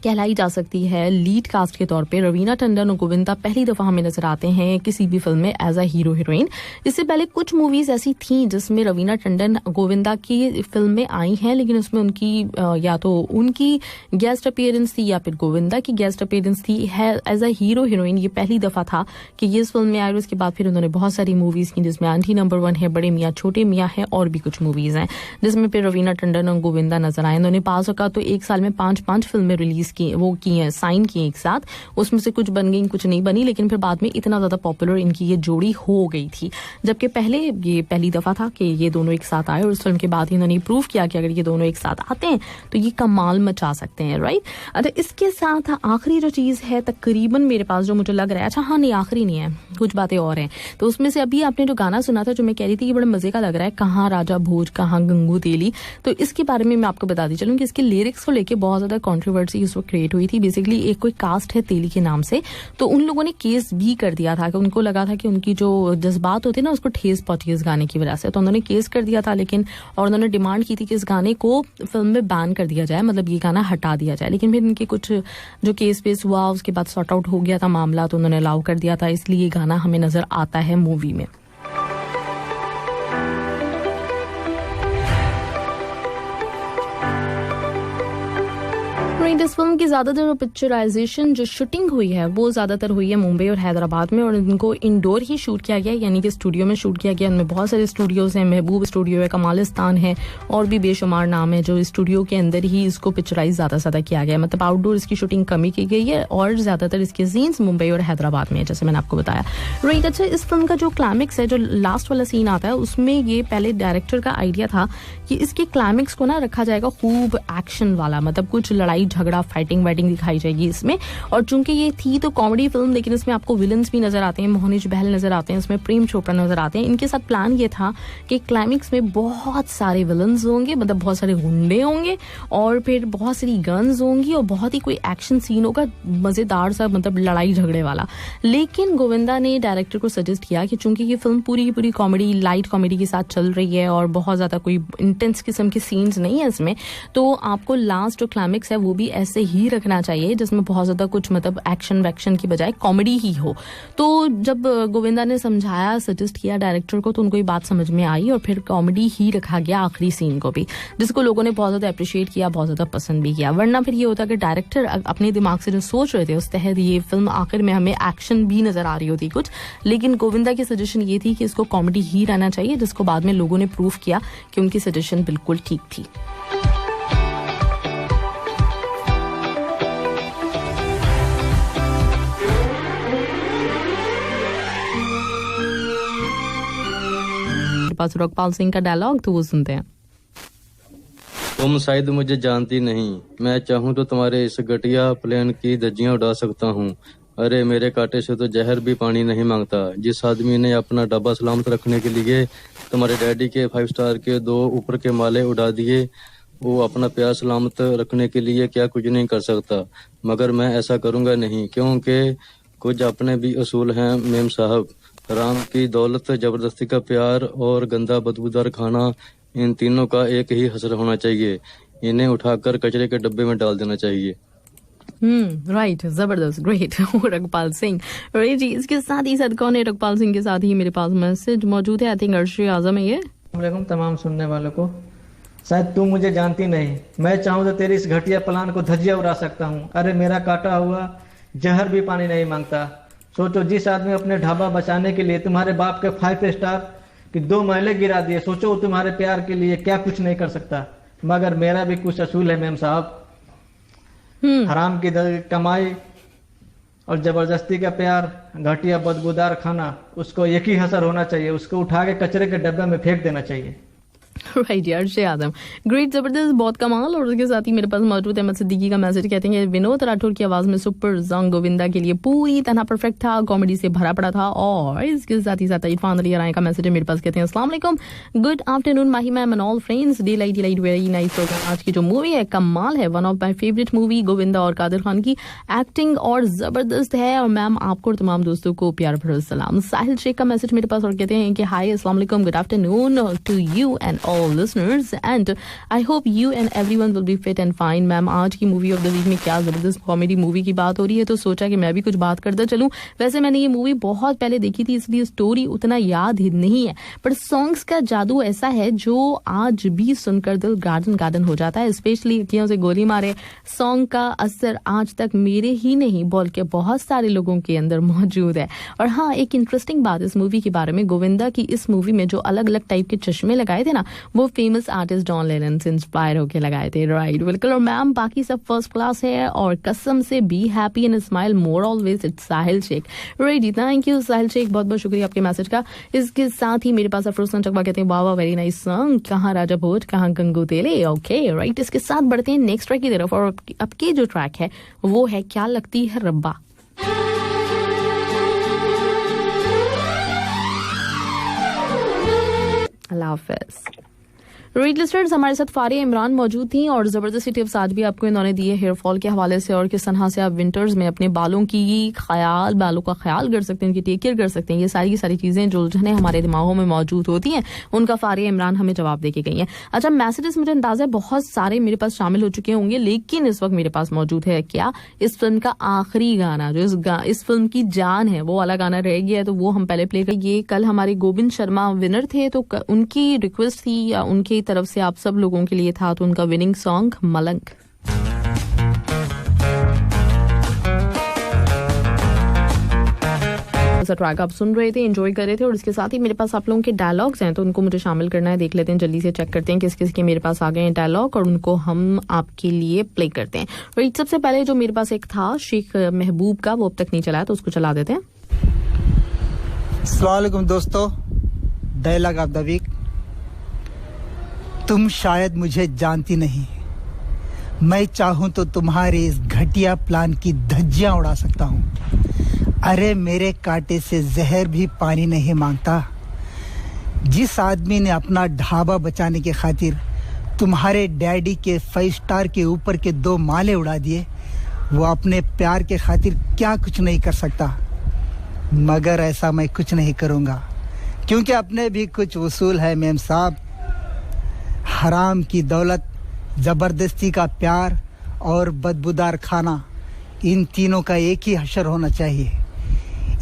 Speaker 1: कहलाई जा सकती है लीड कास्ट के तौर पे रवीना टंडन और गोविंदा पहली दफा हमें नजर आते हैं किसी भी फिल्म में एज अ हीरो हीरोइन। इससे पहले कुछ मूवीज ऐसी थीं जिसमें रवीना टंडन गोविंदा की फिल्म में आई हैं, लेकिन उसमें उनकी या तो उनकी गेस्ट अपीयरेंस थी या फिर गोविंदा की गेस्ट अपीयरेंस थी। है एज अ हीरो हीरोइन ये पहली दफा था कि ये इस फिल्म में आए। उसके बाद फिर उन्होंने बहुत सारी मूवीज की जिसमें आंटी नंबर 1 है, बड़े मियाँ छोटे मियाँ है, और भी कुछ मूवीज हैं जिसमें फिर रवीना टंडन और गोविंदा नजर आए। उन्होंने पास होकर तो एक साल में 5 फिल्में रिलीज की, वो की हैं, साइन की एक साथ। उसमें से कुछ बन गई, कुछ नहीं बनी, लेकिन फिर बाद में इतना ज्यादा पॉपुलर इनकी ये जोड़ी हो गई थी। जबकि पहले ये पहली दफा था कि ये दोनों एक साथ आए, और उस फिल्म के बाद इन्होंने प्रूव किया कि अगर ये दोनों एक साथ आते हैं तो ये कमाल मचा सकते हैं। राइट, अच्छा इसके साथ आखिरी जो चीज है तकरीबन मेरे पास जो मुझे लग रहा है, अच्छा हाँ नहीं आखिरी नहीं है, कुछ बातें और हैं। तो उसमें से अभी आपने जो गाना सुना था जो मैं कह रही थी कि बड़े मजे का लग रहा है, कहाँ राजा भोज कहाँ गंगू तेली, तो इसके बारे में मैं आपको बताती चलूँ कि इसके लिरिक्स को लेकर बहुत ज्यादा कॉन्ट्रोवर्सी उस वक्त क्रिएट हुई थी। बेसिकली एक कोई कास्ट है तेली के नाम से, तो उन लोगों ने केस भी कर दिया था कि उनको लगा था कि उनकी जो जज्बात होते हैं ना उसको ठेस पहुंची इस गाने की वजह से, तो उन्होंने केस कर दिया था। लेकिन और उन्होंने डिमांड की थी कि इस गाने को फिल्म में बैन कर दिया जाए, मतलब ये गाना हटा दिया जाए। लेकिन फिर इनके कुछ जो केस पेस हुआ उसके बाद सॉर्ट आउट हो गया था मामला, तो उन्होंने अलाउ कर दिया था, इसलिए ये गाना हमें नजर आता है मूवी में। इस फिल्म की ज्यादातर जो पिक्चराइजेशन जो शूटिंग हुई है वो ज्यादातर हुई है मुंबई और हैदराबाद में, और इनको इंडोर ही शूट किया गया, यानी कि स्टूडियो में शूट किया गया। इनमें बहुत सारे स्टूडियोज हैं, महबूब स्टूडियो है, कमालिस्तान है, और भी बेशुमार नाम है जो स्टूडियो के अंदर ही इसको पिक्चराइज ज्यादा किया गया। मतलब आउटडोर इसकी शूटिंग कमी की गई है, और ज्यादातर इसके सीन्स मुंबई और हैदराबाद में, जैसे मैंने आपको बताया। राइट, अच्छा इस फिल्म का जो क्लाइमेक्स है, जो लास्ट वाला सीन आता है, उसमें ये पहले डायरेक्टर का आइडिया था कि इसके क्लाइमेक्स को ना रखा जाएगा खूब एक्शन वाला, मतलब कुछ लड़ाई झगड़ा फाइटिंग वाइटिंग दिखाई जाएगी इसमें। और चूंकि ये थी तो कॉमेडी फिल्म, लेकिन इसमें आपको विलन्स भी नजर आते हैं, मोहनिश बहल नजर आते हैं, इसमें प्रेम चोपड़ा नजर आते हैं। इनके साथ प्लान ये था कि क्लाइमेक्स में बहुत सारे विलन्स होंगे, मतलब बहुत सारे गुंडे होंगे, और फिर बहुत सारी गन्स होंगी, और बहुत ही कोई एक्शन सीन होगा मजेदार सा, मतलब लड़ाई झगड़े वाला। लेकिन गोविंदा ने डायरेक्टर को सजेस्ट किया कि चूंकि ये फिल्म पूरी की पूरी कॉमेडी, लाइट कॉमेडी के साथ चल रही है और बहुत ज्यादा कोई इंटेंस किस्म के सीन्स नहीं है इसमें, तो आपको लास्ट जो क्लाइमेक्स है वो भी ऐसे ही रखना चाहिए जिसमें बहुत ज्यादा कुछ मतलब एक्शन वैक्शन की बजाय कॉमेडी ही हो। तो जब गोविंदा ने समझाया, सजेस्ट किया डायरेक्टर को, तो उनको ये बात समझ में आई, और फिर कॉमेडी ही रखा गया आखिरी सीन को भी, जिसको लोगों ने बहुत ज्यादा अप्रिशिएट किया, बहुत ज्यादा पसंद भी किया। वरना फिर ये होता कि डायरेक्टर अपने दिमाग से जो सोच रहे थे उस तहत ये फिल्म आखिर में हमें एक्शन भी नजर आ रही होती कुछ, लेकिन गोविंदा की सजेशन ये थी कि इसको कॉमेडी ही रहना चाहिए, जिसको बाद में लोगों ने प्रूव किया कि उनकी सजेशन बिल्कुल ठीक थी। पास रॉकपाल सिंह का डायलॉग तो वो सुनते हैं।
Speaker 5: तुम शायद मुझे जानती नहीं, मैं चाहूँ तो तुम्हारे इस घटिया प्लेन की धज्जियां उड़ा सकता हूँ। अरे मेरे कांटे से तो जहर भी पानी नहीं मांगता। जिस आदमी ने अपना डब्बा सलामत रखने के लिए तुम्हारे डैडी के 5 स्टार के 2 ऊपर के माले उड़ा दिए, वो अपना प्यार सलामत रखने के लिए क्या कुछ नहीं कर सकता। मगर मैं ऐसा करूंगा नहीं, क्योंकि कुछ अपने भी असूल हैं मेम साहब। हराम की दौलत, जबरदस्ती का प्यार और गंदा बदबूदार खाना, इन तीनों का एक ही हश्र होना चाहिए। इन्हें उठाकर कचरे के डब्बे में डाल देना चाहिए।
Speaker 1: राइट, जबरदस्त, ग्रेट। रघपाल सिंह, राइट जी। इसके साथ ही साथ कौन है? रघपाल सिंह के साथ ही मेरे पास मैसेज मौजूद है, आई थिंक अर्शी आजम है ये।
Speaker 6: वालेकुम तमाम सुनने वालों को। शायद तू मुझे जानती नहीं, मैं चाहूँ तो तेरी इस घटिया प्लान को धज्जियां उड़ा सकता हूँ। अरे मेरा काटा हुआ जहर भी पानी नहीं मांगता। सोचो, जिस आदमी अपने ढाबा बचाने के लिए तुम्हारे बाप के 5 स्टार की 2 महले गिरा दिए, सोचो वो तुम्हारे प्यार के लिए क्या कुछ नहीं कर सकता। मगर मेरा भी कुछ असूल है मेम साहब। हराम की कमाई और जबरदस्ती का प्यार, घटिया बदबूदार खाना, उसको एक ही हसर होना चाहिए। उसको उठा के कचरे के डब्बे में फेंक देना चाहिए।
Speaker 1: राइट यार, अर्शी आजम, ग्रेट, जबरदस्त, बहुत कमाल। और उसके साथ ही मेरे पास मौजूद है अहमद सिद्दीकी का मैसेज। कहते हैं विनोद राठौर की आवाज में सुपर सॉन्ग गोविंदा के लिए पूरी तरह परफेक्ट था, कॉमेडी से भरा पड़ा था। और इसके साथ ही साथ इरफान अली राय का मैसेज है मेरे पास। कहते हैं अस्सलाम वालेकुम, good afternoon Mahi ma'am and all friends, delight very nice program. आज की जो मूवी है कमाल है, one of my favourite movie. Govinda और कादिर खान की एक्टिंग और जबरदस्त है। और मैम आपको और तमाम दोस्तों को प्यार भरा सलाम। साहिल शेख का मैसेज मेरे पास और कहते हैं कि हाय अस्सलाम वालेकुम, good afternoon to you and all listeners and I hope you and everyone will be fit and fine। Ma'am आज की मूवी ऑफ द वीक में क्या जबरदस्त कॉमेडी मूवी की बात हो रही है, तो सोचा कि मैं भी कुछ बात करता चलूं। वैसे मैंने ये मूवी बहुत पहले देखी थी, इसलिए स्टोरी उतना याद ही नहीं है, पर सॉन्ग्स का जादू ऐसा है जो आज भी सुनकर दिल गार्डन गार्डन हो जाता है। स्पेशली अखियों से गोली मारे सॉन्ग का असर आज तक मेरे ही नहीं बल्कि बहुत सारे लोगों के अंदर मौजूद है। और हाँ, एक इंटरेस्टिंग बात इस मूवी के बारे में, गोविंदा की इस मूवी में जो अलग अलग टाइप के चश्मे लगाए थे ना, वो फेमस आर्टिस्ट जॉन लेनन से इंस्पायर होकर लगाए थे। राइट, बिल्कुल। और मैम बाकी सब फर्स्ट क्लास है और कसम से be happy and smile more always. It's Sahil Shaikh. Right, thank you Sahil Shaikh, बहुत बहुत शुक्रिया आपके मैसेज का। इसके साथ ही मेरे पास अफरोज चकवा कहते हैं वाह वाह वेरी नाइस सॉन्ग, कहाँ राजा भोज कहाँ गंगू तेले। ओके राइट, इसके साथ बढ़ते हैं नेक्स्ट ट्रैक की तरफ। और अब के जो ट्रैक है वो है क्या लगती है रब्बा। अल्लाह हाफिज। रीड लिस्टर्स, हमारे साथ फारिया इमरान मौजूद थी और जबरदस्ती टिप्स आज भी आपको इन्होंने दिए हेयर फॉल के हवाले से, और किस तरह से आप विंटर्स में अपने बालों का ख्याल कर सकते हैं, उनकी टेक केयर कर सकते हैं। ये सारी की सारी चीजें जो उलझने हमारे दिमागों में मौजूद होती हैं, उनका फारिया इमरान हमें जवाब देके गई हैं। अच्छा, मैसेजेस मुझे अंदाजा है बहुत सारे मेरे पास शामिल हो चुके होंगे, लेकिन इस वक्त मेरे पास मौजूद है क्या, इस फिल्म का आखिरी गाना जो इस फिल्म की जान है, वो वाला गाना रह गया है, तो वो हम पहले प्ले करेंगे। ये कल हमारे गोविंद शर्मा विनर थे, तो उनकी रिक्वेस्ट थी या उनकी तरफ से आप सब लोगों के लिए था, तो उनका विनिंग सॉन्ग मलंग। ट्रैक आप सुन रहे थे, एंजॉय कर रहे थे। और इसके साथ ही मेरे पास आप लोगों के डायलॉग्स हैं, तो उनको मुझे शामिल करना है। देख लेते हैं, जल्दी से चेक करते हैं किस किस के मेरे पास आ गए हैं डायलॉग, और उनको हम आपके लिए प्ले करते हैं। और सबसे पहले जो मेरे पास एक था शेख महबूब का, वो अब तक नहीं चला है, तो उसको चला देते हैं।
Speaker 7: अस्सलाम वालेकुम दोस्तों, डायलॉग ऑफ द वीक। तुम शायद मुझे जानती नहीं, मैं चाहूं तो तुम्हारे इस घटिया प्लान की धज्जियां उड़ा सकता हूं। अरे मेरे कांटे से जहर भी पानी नहीं मांगता। जिस आदमी ने अपना ढाबा बचाने के खातिर तुम्हारे डैडी के 5 स्टार के ऊपर के 2 माले उड़ा दिए, वो अपने प्यार के खातिर क्या कुछ नहीं कर सकता। मगर ऐसा मैं कुछ नहीं करूंगा, क्योंकि अपने भी कुछ उसूल है मेम साहब। हराम की दौलत, जबरदस्ती का प्यार और बदबूदार खाना, इन तीनों का एक ही हशर होना चाहिए।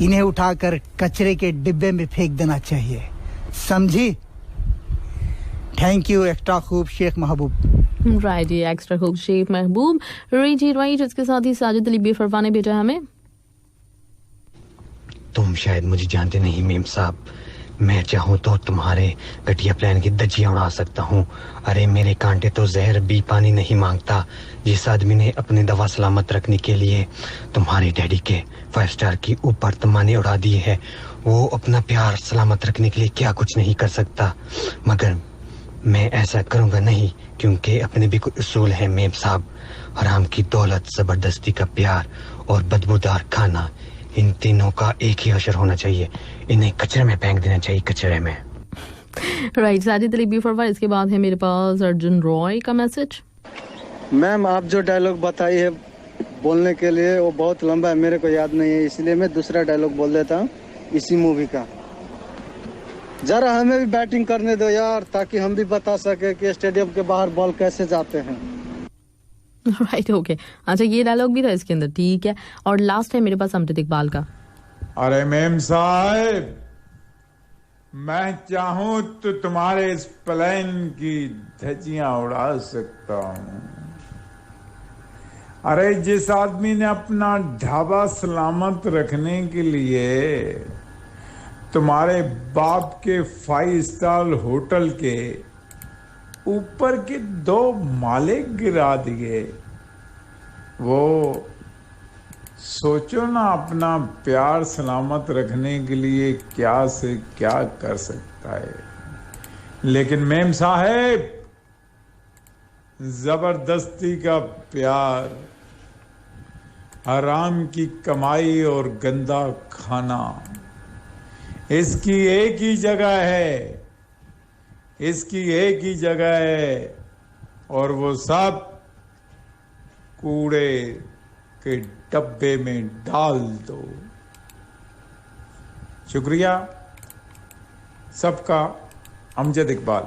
Speaker 7: इन्हें उठाकर कचरे के डिब्बे में फेंक देना चाहिए, समझी? थैंक यू एक्स्ट्रा खूब शेख महबूब।
Speaker 1: राइट, ये एक्स्ट्रा खूब शेख महबूब। राइट, इसके साथ ही साजिद अली बेफरवा ने भेजा हमें।
Speaker 8: तुम शायद मुझे जानते नहीं मेम साहब, मैं चाहूँ तो तुम्हारे घटिया प्लान की धज्जियां उड़ा सकता हूँ। अरे मेरे कांटे तो जहर भी पानी नहीं मांगता। जिस आदमी ने अपनी दवा सलामत रखने के लिए तुम्हारे डैडी के 5 स्टार की ऊपर तमाने उड़ा दिए है, वो अपना प्यार सलामत रखने के लिए क्या कुछ नहीं कर सकता। मगर मैं ऐसा करूँगा नहीं, क्योंकि अपने भी कोई उसूल है मेम साहब। हराम की दौलत, जबरदस्ती का प्यार और बदबूदार खाना, इन तीनों का एक ही हशर होना चाहिए। इन्हें कचरे में फेंक देना चाहिए, कचरे में।
Speaker 1: राइट, साजिद अली बेफरवा। इसके बाद है मेरे पास अर्जुन रॉय का मैसेज।
Speaker 9: मैम आप जो डायलॉग बताई है बोलने के लिए, वो बहुत लंबा है, मेरे को याद नहीं है, इसलिए मैं दूसरा डायलॉग बोल देता हूँ इसी मूवी का। जरा हमें भी बैटिंग करने दो यार, ताकि हम भी बता सके कि स्टेडियम के बाहर बॉल कैसे जाते हैं।
Speaker 1: Right, okay. अच्छा, ये डायलॉग भी था इसके अंदर, ठीक है। और लास्ट है मेरे पास अमजद इकबाल का।
Speaker 10: अरे मेम साहब, मैं चाहूं तो तुम्हारे इस प्लेन की धज्जियां उड़ा सकता हूं। अरे जिस आदमी ने अपना ढाबा सलामत रखने के लिए तुम्हारे बाप के 5 स्टार होटल के ऊपर के 2 माले गिरा दिए, वो सोचो ना अपना प्यार सलामत रखने के लिए क्या से क्या कर सकता है। लेकिन मेम साहेब, जबरदस्ती का प्यार, हराम की कमाई और गंदा खाना, इसकी एक ही जगह है, इसकी एक ही जगह है, और वो सब कूड़े के डब्बे में डाल दो। शुक्रिया सबका, Amjad Iqbal.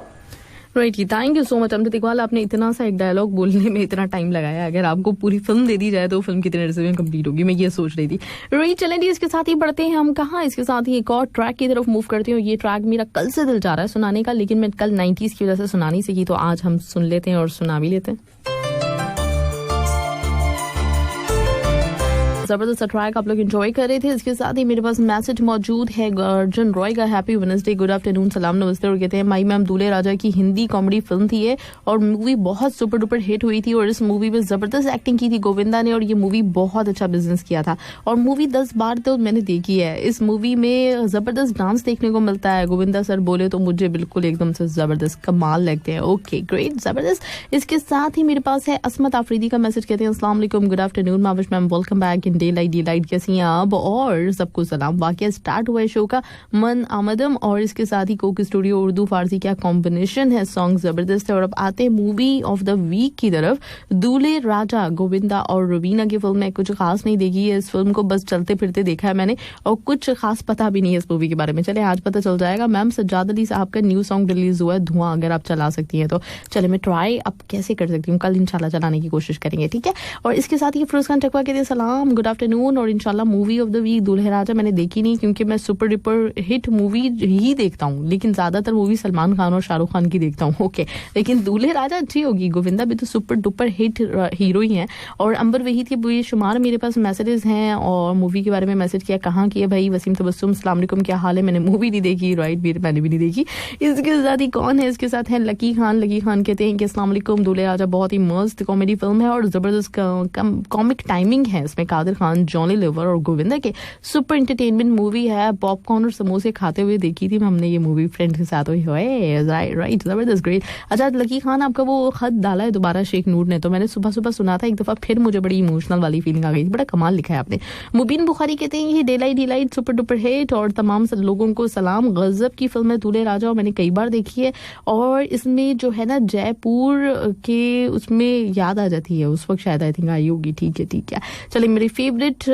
Speaker 1: Right, thank you so much Amjad Iqbal. आपने इतना सा एक डायलॉग बोलने में इतना टाइम लगाया, अगर आपको पूरी फिल्म दे दी जाए तो फिल्म कितने अरसे में कंप्लीट होगी, मैं ये सोच रही थी। राइट, चलें जी, इसके साथ ही बढ़ते हैं हम कहाँ, इसके साथ ही एक और ट्रैक की तरफ मूव करते हैं। ये ट्रैक मेरा कल से दिल चाह रहा है सुनाने का, लेकिन मैं कल 90s की वजह से सुना नहीं सकी, तो आज हम सुन लेते हैं और सुना भी लेते हैं। जबरदस्त ट्रैक आप लोग एंजॉय कर रहे थे। इसके साथ ही मेरे पास मैसेज मौजूद है अर्जुन रॉय का। हैप्पी वेडनेसडे, गुड आफ्टरनून, सलाम नमस्ते। और कहते हैं माई मैम दूल्हे राजा की हिंदी कॉमेडी फिल्म थी ये, और मूवी बहुत सुपर डुपर हिट हुई थी, और इस मूवी में जबरदस्त एक्टिंग की थी गोविंदा ने, और ये मूवी बहुत अच्छा बिजनेस किया था, और मूवी 10 बार तो मैंने देखी है। इस मूवी में जबरदस्त डांस देखने को मिलता है। गोविंदा सर बोले तो मुझे बिल्कुल एकदम से जबरदस्त कमाल लगते हैं। ओके, ग्रेट, जबरदस्त। इसके साथ ही मेरे पास है असमत आफरीदी का मैसेज। कहते हैं अस्सलाम वालेकुम, good afternoon Mavish ma'am, welcome back in day light कैसी हैं आप, और सबको सलाम। वाकई स्टार्ट हुआ है शो का मन आमदम, और इसके साथ ही कोक स्टूडियो उर्दू फारसी क्या कॉम्बिनेशन है, सॉन्ग जबरदस्त है। और अब आते हैं मूवी ऑफ द वीक की तरफ। दूल्हे राजा, गोविंदा और रुबीना की फिल्म है। कुछ खास नहीं देखी है इस फिल्म को, बस चलते फिरते देखा है मैंने, और कुछ खास पता भी नहीं है इस मूवी के बारे में। चले आज पता चल जाएगा। मैम सज्जाद अली साहब का न्यू सॉन्ग रिलीज हुआ है धुआं, अगर आप चला सकती हैं तो चले, मैं ट्राई अब कैसे कर सकती हूँ, कल इंशाल्लाह चलाने की कोशिश करेंगे, ठीक है। और इसके साथ ही फिरोज खान टकवा कहते हैं सलाम, गुड आफ्टरनून, और इंशाल्लाह मूवी ऑफ द वीक दूल्हे राजा मैंने देखी नहीं, क्योंकि मैं सुपर डुपर हिट मूवी ही देखता हूँ, लेकिन ज्यादातर मूवी सलमान खान और शाहरुख खान की देखता हूँ। ओके, लेकिन दूल्हे राजा अच्छी होगी, गोविंदा भी तो सुपर डुपर हिट हीरो ही है। और अंबर वहीद के बेशुमार मेरे पास मैसेजेस हैं, और मूवी के बारे में मैसेज किया, कहाँ की है भाई वसीम तबस्सुम, अस्सलाम वालेकुम, क्या हाल है, मैंने मूवी नहीं देखी। राइट, मैंने भी नहीं देखी। इसके साथ ही कौन है, इसके साथ है लकी खान। लकी खान कहते हैं कि अस्सलाम वालेकुम, दूल्हे राजा बहुत ही मस्त कॉमेडी फिल्म है, और जबरदस्त कॉमिक टाइमिंग है इसमें। कादिर खान, जॉनी लीवर और गोविंदा के सुपर एंटरटेनमेंट मूवी है। पॉपकॉर्न और समोसे खाते हुए देखी थी हमने ये मूवी फ्रेंड्स के साथ। राइट, जबरदस्त, ग्रेट। अच्छा, लकी खान आपका वो खत डाला है दोबारा शेख नूर ने, तो मैंने सुबह सुबह सुना था एक दफा, फिर मुझे बड़ी इमोशनल वाली फीलिंग आ गई, बड़ा कमाल लिखा है आपने। मुबीन बुखारी कहते हैं ये डेलाइट सुपर डुपर हिट, और तमाम लोगों को सलाम। गजब की फिल्म है दूल्हे राजा, और मैंने कई बार देखी है, और इसमें जो है ना जयपुर के उसमें याद आ जाती है, उस वक्त शायद आई थिंक आई होगी। ठीक है। चलिए, मेरी फेवरेट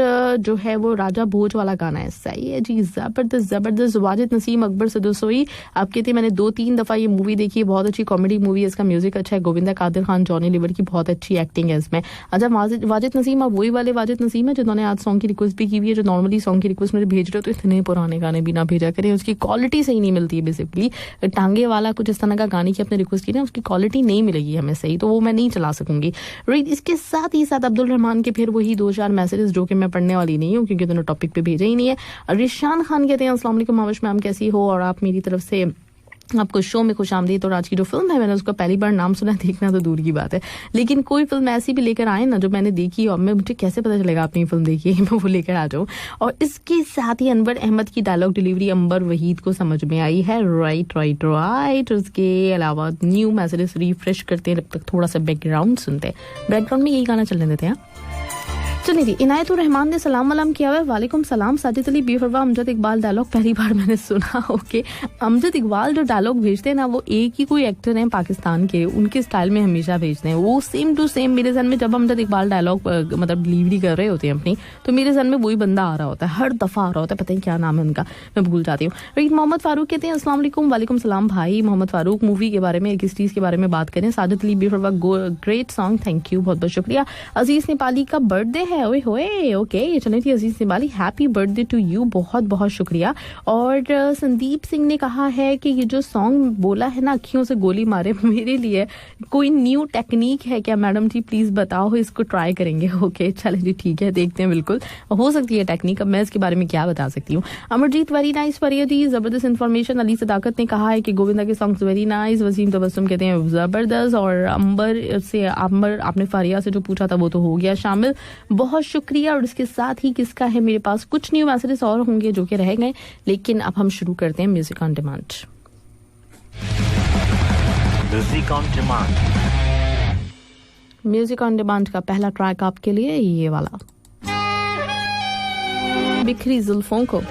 Speaker 1: जो है वो राजा भोज वाला गाना है। सही है जी, जबरदस्त। वाजिद नसीम अकबर सदुसोई आप कहते हैं मैंने 2-3 दफा ये मूवी देखी है, बहुत अच्छी कॉमेडी मूवी है, इसका म्यूजिक अच्छा है, गोविंदा, कादिर खान, जॉनी लीवर की बहुत अच्छी एक्टिंग है इसमें। अच्छा, वाजिद नसीम आप वही वाले वाजिद नसीम है जिन्होंने आज सॉन्ग की रिक्वेस्ट भी की हुई है, जो नॉर्मली सॉन्ग की रिक्वेस्ट मुझे भेज रहे हो, तो इतने पुराने गाने भी ना भेजा करें, उसकी क्वालिटी सही नहीं मिलती है। बेसिकली टांगे वाला कुछ इस तरह का गाने की आपने रिक्वेस्ट की ना, उसकी क्वालिटी नहीं मिलेगी हमें सही, तो वो मैं नहीं चला सकूंगी। राइट, इसके साथ ही साथ अब्दुल रहमान के फिर वही 2-4 मैसेजेस जो कि मैं पढ़ने वाली नहीं हूँ, क्योंकि दोनों टॉपिक पे भेजा ही नहीं है। रिशान खान कहते हैं अस्सलाम वालेकुम माविश मैम, कैसी हो, और आप मेरी तरफ से आपको शो में खुश आमदीद। और आज की जो फिल्म है मैंने उसका पहली बार नाम सुना, देखना तो दूर की बात है, लेकिन कोई फिल्म ऐसी भी लेकर आए ना जो मैंने देखी, और मैं मुझे कैसे पता चलेगा आपने फिल्म देखी है, मैं वो लेकर आ जाऊँ। और इसके साथ ही अनवर अहमद की डायलॉग डिलीवरी अंबर वहीद को समझ में आई है। राइट। उसके अलावा न्यू मैसेजेस रिफ्रेश करते हैं, जब तक थोड़ा सा बैकग्राउंड सुनते हैं। बैकग्राउंड में यही गाना चलने देते हैं। चलिए जी, इनायतुर रहमान ने सलाम वलाम किया हुआ है। वालेकुम सलाम। साजिद अली बेफरवा अमजद इकबाल डायलॉग पहली बार मैंने सुना। ओके, अमजद इकबाल जो डायलॉग भेजते हैं ना, वो एक ही कोई एक्टर हैं पाकिस्तान के, उनके स्टाइल में हमेशा भेजते हैं। वो सेम टू सेम मेरे ज़हन में जब अमजद इकबाल डायलॉग मतलब डिलीवरी कर रहे होते हैं अपनी, तो मेरे ज़हन में वही बंदा आ रहा होता है, हर दफ़ा आ रहा होता है। पता नहीं क्या नाम है उनका, मैं भूल जाती हूँ। राइट, मोहम्मद फारूक कहते हैं अस्सलाम वालेकुम। वालेकुम सलाम भाई मोहम्मद फारूक। मूवी के बारे में, किस चीज़ के बारे में बात करें? साजिद अली बेफरवा ग्रेट सॉन्ग, थैंक यू, बहुत बहुत शुक्रिया। अजीज नेपाली का बर्थडे है, ओए होए, ओके चलिए थी Aziz Nepali, happy birthday to you, बहुत बहुत शुक्रिया। और संदीप सिंह ने कहा है कि ये जो सॉन्ग बोला है ना, अखियों से गोली मारे, मेरे लिए कोई न्यू टेक्निक है क्या मैडम जी? प्लीज बताओ, इसको ट्राई करेंगे। ओके चलिए जी, ठीक है, देखते हैं, बिल्कुल हो सकती है टेक्निक, अब मैं इसके बारे में क्या बता सकती हूँ। अमरजीत वेरी नाइस फरियदी, जबरदस्त इन्फॉर्मेशन। अली सदाकत ने कहा है कि गोविंदा के songs very nice. Wasim Tabassum कहते हैं जबरदस्त। और अंबर आपने फारिया से जो पूछा था वो तो हो गया शामिल, बहुत शुक्रिया। और इसके साथ ही किसका है, मेरे पास कुछ न्यू मैसेजेस और होंगे जो कि रह गए, लेकिन अब हम शुरू करते हैं music on demand. Music on demand का पहला ट्रैक आपके लिए ये वाला, बिखरी जुल्फों को,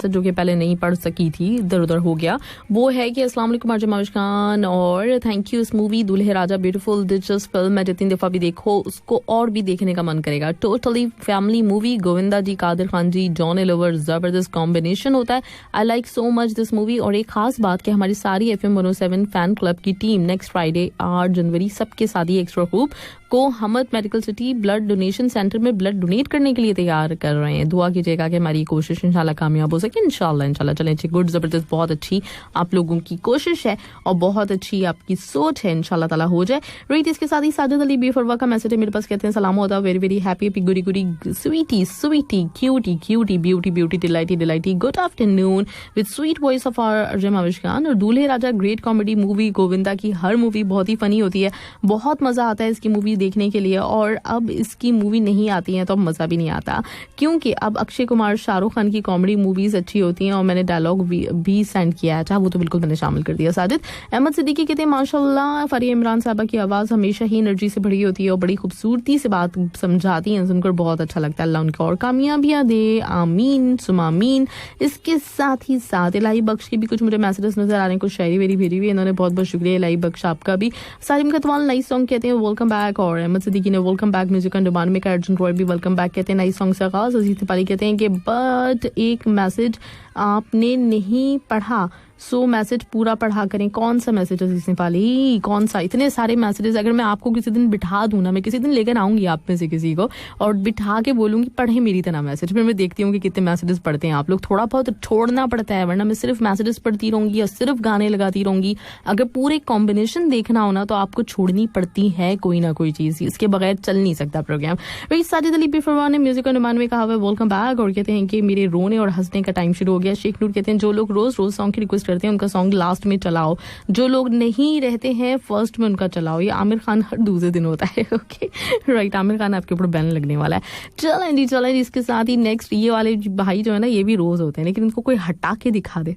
Speaker 1: जो कि पहले नहीं पढ़ सकी थी, इधर उधर हो गया। वो है कि अस्सलाम वालेकुम अर्जुन माविश खान, और थैंक यू। इस मूवी दूल्हे राजा ब्यूटीफुल दिलचस्प फिल्म है, जितनी दफा भी देखो उसको और भी देखने का मन करेगा। Totally family movie, Govinda ji, Kader Khan ji, Johnny Lever, जबरदस्त कॉम्बिनेशन होता है। I like so much this movie. और एक खास बात कि हमारी सारी FM 107 फैन क्लब की टीम नेक्स्ट फ्राइडे 8 जनवरी सबके साथ ही एक्स्ट्रा ग्रुप को Hamad medical city blood donation center में ब्लड डोनेट करने के लिए तैयार कर रहे हैं। दुआ कीजिएगा कि हमारी कोशिश इंशाल्लाह कामयाब हो सके, इंशाल्लाह। चलें, गुड, जबरदस्त, बहुत अच्छी आप लोगों की कोशिश है और बहुत अच्छी आपकी सोच है, इंशाल्लाह ताला हो जाए। राइट, इसके साथ ही साजिद अली बेफरवा का मैसेज है मेरे पास, कहते हैं सलाम होता, very very happy goody goody sweety sweety cutie cutie beauty beauty delighty delighty, good afternoon with sweet voice of our Arjun Mavish Khan. और Dulhe Raja great comedy movie, Govinda की हर मूवी बहुत ही फनी होती है, बहुत मजा आता है इसकी मूवी देखने के लिए। और अब इसकी मूवी नहीं आती है तो अब मजा भी नहीं आता, क्योंकि अब अक्षय कुमार शाहरुख खान की कॉमेडी मूवीज अच्छी होती हैं। और मैंने डायलॉग भी सेंड किया है, वो तो बिल्कुल मैंने शामिल कर दिया। साजिद अहमद सिद्दीकी कहते हैं माशाल्लाह फरिया इमरान साहबा की आवाज हमेशा ही एनर्जी से भरी होती है और बड़ी खूबसूरती से बात समझाती हैं, सुनकर बहुत अच्छा लगता है। अल्लाह उनको और कामयाबियां दे, आमीन सुमामीन। इसके साथ ही साथ इलाही बख्श के भी कुछ मुझे मैसेजेस नजर आ रहे हैं, कुछ शायरी वेरी भेजी हुई, इन्होंने बहुत बहुत शुक्रिया इलाही बख्श आपका भी। सालिम कतवाल नई सॉन्ग कहते हैं वेलकम बैक, और अहमद सिद्दीकी ने welcome back music on demand में। अर्जुन रॉय भी वेलकम बैक कहते हैं नई सॉन्ग से आगाज। अजीज नेपाली कहते हैं कि बट एक मैसेज आपने नहीं पढ़ा, सो मैसेज पूरा पढ़ा करें। कौन सा मैसेज अजीज नेपाली, कौन सा? इतने सारे मैसेजेस, अगर मैं आपको किसी दिन बिठा दूं ना, मैं किसी दिन लेकर आऊंगी आप में से किसी को और बिठा के बोलूंगी पढ़े मेरी तरह मैसेज, फिर मैं देखती हूँ कि कितने मैसेजेस पढ़ते हैं आप लोग। थोड़ा बहुत छोड़ना पड़ता है, वरना मैं सिर्फ मैसेजेस पढ़ती रहूंगी या सिर्फ गाने लगाती रहूंगी। अगर पूरे कॉम्बिनेशन देखना हो ना तो आपको छोड़नी पड़ती है कोई ना कोई चीज, इसके बगैर चल नहीं सकता प्रोग्राम। वही साजिद अली बेफरवा ने म्यूजिक ऑन डिमांड में कहा हुआ वेलकम बैक, और कहते हैं कि मेरे रोने और हंसने का टाइम शुरू हो गया। शेख नूर कहते हैं जो लोग रोज रोज सॉन्ग की रिक्वेस्ट करते हैं उनका सॉन्ग लास्ट में चलाओ, जो लोग नहीं रहते हैं फर्स्ट में उनका चलाओ। ये आमिर खान हर दूसरे दिन होता है। ओके राइट, आमिर खान आपके ऊपर बैन लगने वाला है। चलें जी, इसके साथ ही नेक्स्ट ये वाले भाई जो है ना, ये भी रोज होते हैं, लेकिन इनको कोई हटा के दिखा दे।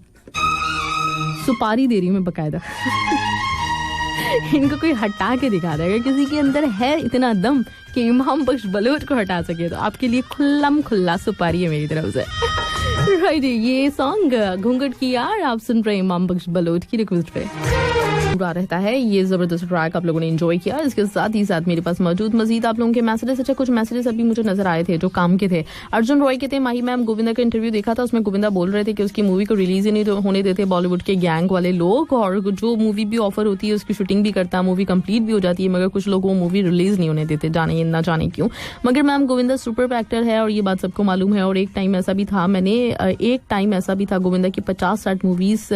Speaker 1: सुपारी दे रही हूं मैं बकायदा। इनको कोई हटा के दिखा दे, अगर किसी के अंदर है इतना दम कि इमाम बख्श बलोच को हटा सके तो आपके लिए खुल्लम खुल्ला सुपारी है मेरी तरफ से। राइट, ये सॉन्ग घूंघट की यार आप सुन रहे इमाम बख्श बलोच की रिक्वेस्ट पे पूरा रहता है। ये जबरदस्त ट्रैक आप लोगों ने एंजॉय किया। इसके साथ ही साथ मेरे पास मौजूद मजीद आप लोगों के मैसेजेस, अच्छा कुछ मैसेजेस अभी मुझे नजर आए थे जो काम के थे। अर्जुन रॉय कहते हैं माही मैम गोविंदा का इंटरव्यू देखा था, उसमें गोविंदा बोल रहे थे कि उसकी मूवी को रिलीज ही नहीं होने देते बॉलीवुड के गैंग वाले लोग, और जो मूवी भी ऑफर होती है उसकी शूटिंग भी करता है, मूवी कंप्लीट भी हो जाती है, मगर कुछ लोग वो मूवी रिलीज नहीं होने देते, जाने ना जाने क्यों। मगर मैम गोविंदा सुपर एक्टर है और ये बात सबको मालूम है। और एक टाइम ऐसा भी था गोविंदा की 50-60 मूवीज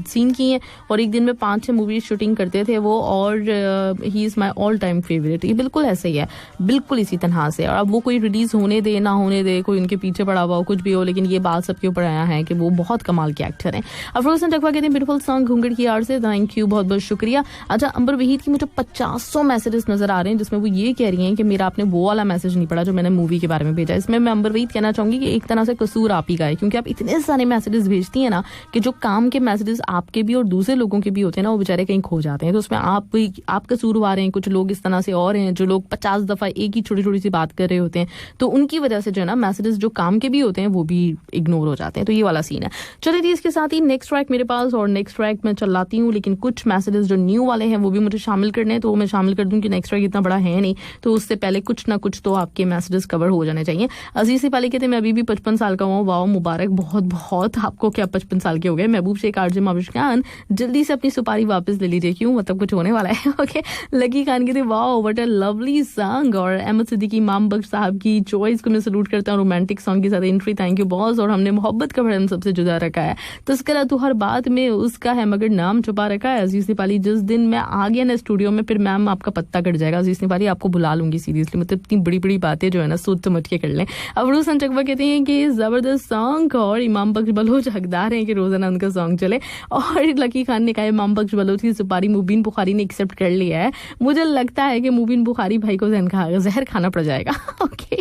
Speaker 1: सीन की हैं और एक दिन में 5-6 मूवीज शूटिंग करते थे वो, और he is my all time favourite. ये बिल्कुल ऐसे ही है, बिल्कुल इसी तरह से। और अब वो कोई रिलीज होने दे ना होने दे, कोई उनके पीछे पड़ा हुआ हो, कुछ भी हो, लेकिन ये बात सबके ऊपर आया है कि वो बहुत कमाल के एक्टर हैं। अफरोज टकवा कहते हैं ब्यूटीफुल सॉन्ग घूंघट की यार से, थैंक यू, बहुत बहुत शुक्रिया। अच्छा, अंबर वहीद की मुझे 50 मैसेजेस नजर आ रहे हैं जिसमें वो ये कह रही हैं कि मेरा आपने वो वाला मैसेज नहीं पढ़ा जो मैंने मूवी के बारे में भेजा। इसमें मैं अंबर वहीद कहना चाहूंगी कि एक तरह से कसूर आप ही का है, क्योंकि आप इतने सारे मैसेजेस भेजती है ना कि जो काम के मैसेजेस आपके भी और दूसरे लोगों के भी होते हैं ना, वो बेचारे कहीं में खो जाते हैं। तो उसमें आप कसूरवार हैं, कुछ लोग इस तरह से और हैं जो लोग 50 दफा एक ही छोटी छोटी सी बात कर रहे होते हैं, तो उनकी वजह से जो है ना मैसेजेस जो काम के भी होते हैं वो भी इग्नोर हो जाते हैं। तो ये वाला सीन है। चलिए जी, इसके साथ ही नेक्स्ट ट्रैक मेरे पास, और नेक्स्ट ट्रैक मैं चलाती हूँ, लेकिन कुछ मैसेजेस जो न्यू वाले हैं वो भी मुझे शामिल करने हैं, तो मैं शामिल कर दूं कि नेक्स्ट ट्रैक इतना बड़ा है नहीं, तो उससे पहले कुछ ना कुछ तो आपके मैसेजेस कवर हो जाने चाहिए। अजीज से पहले कहते हैं मैं अभी भी 55 साल का हूँ। वाह, मुबारक, बहुत बहुत आपको। क्या 55 साल के हो गए? महबूब शेख, आरजे माविश खान, जल्दी से अपनी सुपारी वापस ले लीजिए। क्यों, मतलब कुछ होने वाला है? ओके, लकी खान कहते वाह व्हाट अ लवली सॉन्ग, और अहमद सिद्दीकी इमाम बख्श साहब की चॉइस को मैं सलूट करता हूँ। रोमांटिक सॉन्ग के साथ एंट्री, थैंक यू बॉस। और हमने मोहब्बत का भरम सबसे जुदा रखा है, तस्करा तो हर बात में उसका है मगर नाम छुपा रखा है। अजीज नेपाली, जिस दिन मैं आ गया ना स्टूडियो में, फिर मैम आपका पत्ता कट जाएगा। अजीज नेपाली, आपको बुला लूंगी सीरियसली, मतलब इतनी बड़ी बड़ी बातें जो है ना सोच समझ के कर लें। अबरू संचकवा कहते हैं कि जबरदस्त सॉन्ग, और इमाम बख्श बलोच हकदार हैं कि रोजाना उनका सॉन्ग चले। और लकी खान ने कहा इमाम बख्श बलोच की सुपारी मुबीन बुखारी ने एक्सेप्ट कर लिया है। मुझे लगता है कि मुबीन बुखारी भाई को जहर खाना पड़ जाएगा। ओके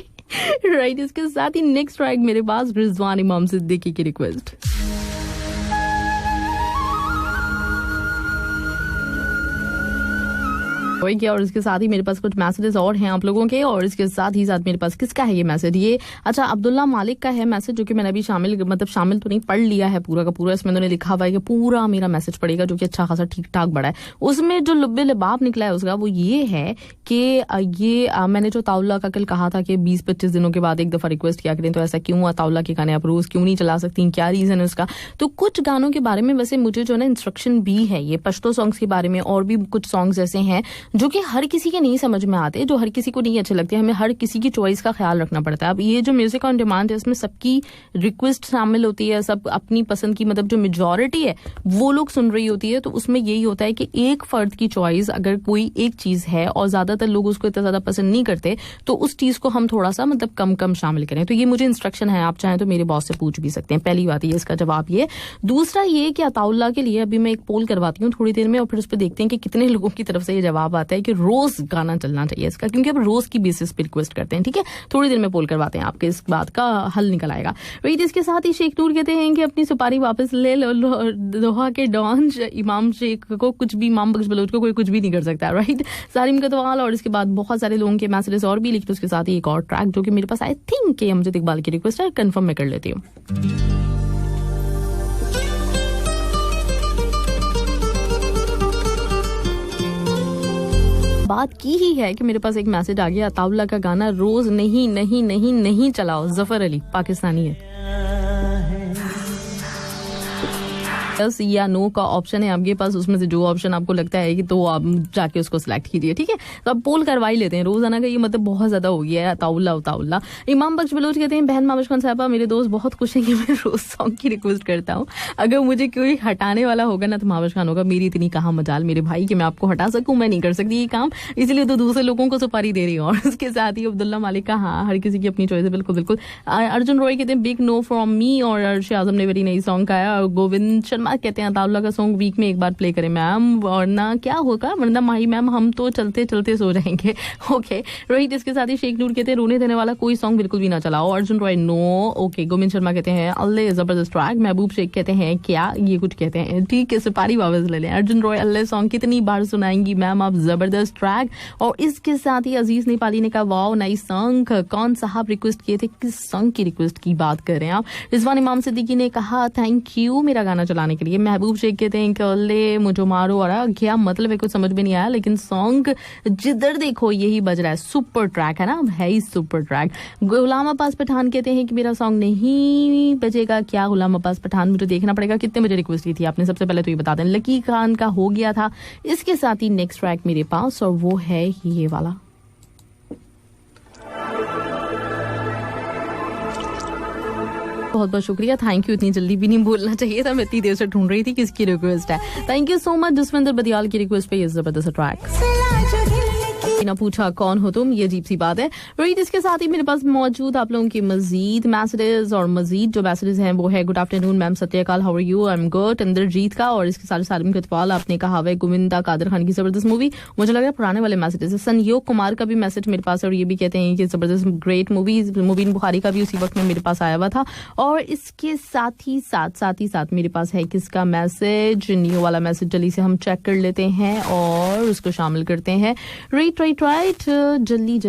Speaker 1: राइट, इसके साथ ही नेक्स्ट ट्रैक मेरे पास रिजवान इमाम सिद्दीकी की रिक्वेस्ट। और इसके साथ ही मेरे पास कुछ मैसेजेस और हैं आप लोगों के, और इसके साथ ही साथ मेरे पास किसका है ये मैसेज, ये अच्छा अब्दुल्ला मालिक का है मैसेज, जो कि मैंने अभी शामिल तो नहीं, पढ़ लिया है पूरा का पूरा। इसमें उन्होंने लिखा हुआ है कि पूरा मेरा मैसेज पड़ेगा, जो कि अच्छा खासा ठीक ठाक बड़ा है। उसमें जो लुब्बे लबाब निकला है उसका वो ये है कि ये मैंने जो ताउला का कल कहा था कि 20-25 दिनों के बाद एक दफा रिक्वेस्ट किया करें, तो ऐसा क्यों हुआ? ताउला के गाने आप रोज क्यों नहीं चला सकती, क्या रीजन है उसका? तो कुछ गानों के बारे में वैसे मुझे जो है ना इंस्ट्रक्शन भी है, ये पश्तो सॉन्ग्स के बारे में, और भी कुछ सॉन्ग्स ऐसे हैं जो कि हर किसी के नहीं समझ में आते, जो हर किसी को नहीं अच्छे लगते। हमें हर किसी की चॉइस का ख्याल रखना पड़ता है। अब ये जो म्यूजिक ऑन डिमांड है, इसमें सबकी रिक्वेस्ट शामिल होती है, सब अपनी पसंद की, मतलब जो मेजॉरिटी है वो लोग सुन रही होती है। तो उसमें यही होता है कि एक फर्द की चॉइस अगर कोई एक चीज है और ज्यादातर लोग उसको इतना ज्यादा पसंद नहीं करते, तो उस चीज को हम थोड़ा सा मतलब कम कम शामिल करें। तो ये मुझे इंस्ट्रक्शन है, आप चाहें तो मेरे बॉस से पूछ भी सकते हैं। पहली बात ये, इसका जवाब ये। दूसरा ये कि अताउल्लाह के लिए अभी मैं एक पोल करवाती हूँ थोड़ी देर में, और फिर उस पर देखते हैं कि कितने लोगों की तरफ से ये जवाब आता है कि रोज गाना चलना चाहिए इसका, क्योंकि अब रोज की बेसिस पे रिक्वेस्ट करते हैं। ठीक है, थोड़ी देर में पोल करवाते हैं, आपके इस बात का हल निकल आएगा। वही इसके साथ ही शेख नूर कहते हैं कि अपनी सुपारी वापस ले लो, दोहा के डॉन इमाम शेख को कुछ भी, इमाम बख्श बलोच को कोई कुछ भी नहीं कर सकता। राइट, सारिम कतवाल, और इसके बाद बहुत सारे लोगों के मैसेजेस और भी, लेकिन उसके साथ ही एक और ट्रैक जो कि मेरे पास आई थिंक कि अमजद इकबाल की रिक्वेस्ट है, कंफर्म मैं कर लेती हूँ। बात की ही है कि मेरे पास एक मैसेज आ गया, अताउल्लाह का गाना रोज नहीं नहीं नहीं नहीं चलाओ, जफर अली पाकिस्तानी है। यस या नो का ऑप्शन है आपके पास, उसमें से जो ऑप्शन आपको लगता है कि तो आप जाके उसको सिलेक्ट कीजिए। ठीक है, तो अब पोल करवा ही लेते हैं। रोजाना का ये मतलब बहुत ज्यादा हो गया है अताउल्लाह। इमाम बख्श बलोच कहते हैं बहन माविश खान साहबा, मेरे दोस्त बहुत खुश हैं कि मैं रोज सॉन्ग की रिक्वेस्ट करता हूँ। अगर मुझे कोई हटाने वाला होगा ना तो माविश खान होगा। मेरी इतनी कहाँ मजाल मेरे भाई कि मैं आपको हटा सकूं, मैं नहीं कर सकती ये काम, इसलिए तो दूसरे लोगों को सुपारी दे रही हूँ। और उसके साथ ही अब्दुल्ला मालिक का, हाँ हर किसी की अपनी चॉइस है, बिल्कुल बिल्कुल। अर्जुन रॉय कहते हैं बिग नो फ्रॉम मी, और अर्श आजम ने बड़ी नई सॉन्ग गाया। गोविंद शर्मा कहते हैं अताउल्लाह का सॉन्ग वीक में एक बार प्ले करें मैम, वरना क्या होगा, वरना माही मैम हम तो चलते चलते सो जाएंगे। ओके रोहित, इसके साथ ही शेख नूर कहते हैं रोने देने वाला कोई सॉन्ग बिल्कुल भी ना चलाओ। अर्जुन रॉय नो। ओके, गोविंद शर्मा कहते हैं अल्लाह जबरदस्त ट्रैक। महबूब शेख कहते हैं क्या ये कुछ कहते हैं, ठीक है सुपारी वापस ले लें। अर्जुन रॉय अल्लाह सॉन्ग कितनी बार सुनाएंगी मैम आप, जबरदस्त ट्रैक। और इसके साथ ही अजीज नेपाली ने कहा वाओ नाइस सॉन्ग। कौन साहब रिक्वेस्ट किए थे, किस सॉन्ग की रिक्वेस्ट की बात कर रहे हैं आप? रिजवान इमाम सिद्दीकी ने कहा थैंक यू मेरा गाना चलाने के लिए। महबूब शेख कहते हैं कल्ले मुझे मारो, और क्या मतलब है कुछ समझ में नहीं आया, लेकिन सॉन्ग जिधर देखो यही बज रहा है। सुपर ट्रैक है ना, है ही सुपर ट्रैक। गुलाम अब्बास पठान कहते हैं कि मेरा सॉन्ग नहीं बजेगा। क्या गुलाम अब्बास पठान, मुझे देखना पड़ेगा कितने बजे रिक्वेस्ट की थी आपने, सबसे पहले तो ये बता दें। लकी खान का हो गया था। इसके साथ ही नेक्स्ट ट्रैक मेरे पास, और वो है ये वाला। बहुत बहुत शुक्रिया, थैंक यू। इतनी जल्दी भी नहीं बोलना चाहिए था, मैं इतनी देर से ढूंढ रही थी किसकी रिक्वेस्ट है। Thank you so much Jaswinder Badiyal की रिक्वेस्ट पे ये जबरदस्त ट्रैक। ना पूछा कौन हो तुम, ये अजीब सी बात है। राइट, इसके साथ ही मेरे पास मौजूद आप लोगों की मजीद मैसेजेस, और मजीद जो मैसेजेस हैं वो है good afternoon ma'am Satyakal, how are you, I am good, Indrajit का, और इसके साथ सालिम कतवाल आपने कहा है गोविंदा कादर खान की जबरदस्त मूवी, मुझे लग रहा है पुराने वाले मैसेजेस है। संयोग कुमार का भी मैसेज मेरे पास है और ये भी कहते हैं कि जबरदस्त ग्रेट मूवीज, मुबीन बुखारी का भी उसी वक्त में मेरे पास आया हुआ था। और इसके साथ ही साथ मेरे पास है किसका मैसेज, न्यू वाला मैसेज, जल्दी से हम चेक कर लेते हैं और उसको शामिल करते हैं। राइट, जल्दी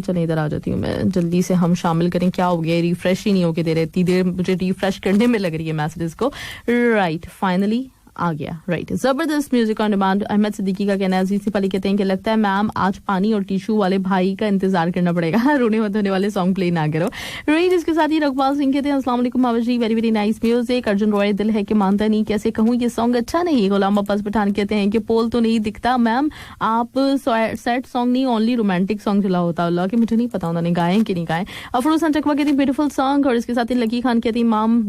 Speaker 1: चले, इधर आ जाती हूँ मैं, जल्दी से हम शामिल करें। क्या हो गया, रिफ्रेश ही नहीं होके दे रहे, इतनी देर मुझे रिफ्रेश करने में लग रही है मैसेजेस को। राइट, फाइनली आ गया। राइट, जबरदस्त music on demand. Ahmed Siddiqui का कहना है, अजीज सिपाली कहते हैं कि लगता है मैम आज पानी और टिश्यू वाले भाई का इंतजार करना पड़ेगा, रोने मत होने वाले सॉन्ग प्ले ना करो। राइट, इसके साथ ही रघुपाल सिंह कहते हैं अस्सलाम वालेकुम Mawaz ji, very very nice music. Arjun Roy दिल है कि मानता नहीं, कैसे कहूँ ये सॉन्ग अच्छा नहीं। गुलाम अब्बास पठान कहते हैं कि पोल तो नहीं दिखता मैम, आप सैड सॉन्ग नहीं ओनली रोमांटिक सॉन्ग चला होता, अल्लाह कि मुझे नहीं पता उन्होंने गाए कि नहीं गाए। अफरोज चकवा कहती ब्यूटीफुल सॉन्ग। और इसके साथ ही लकी खान कहती माम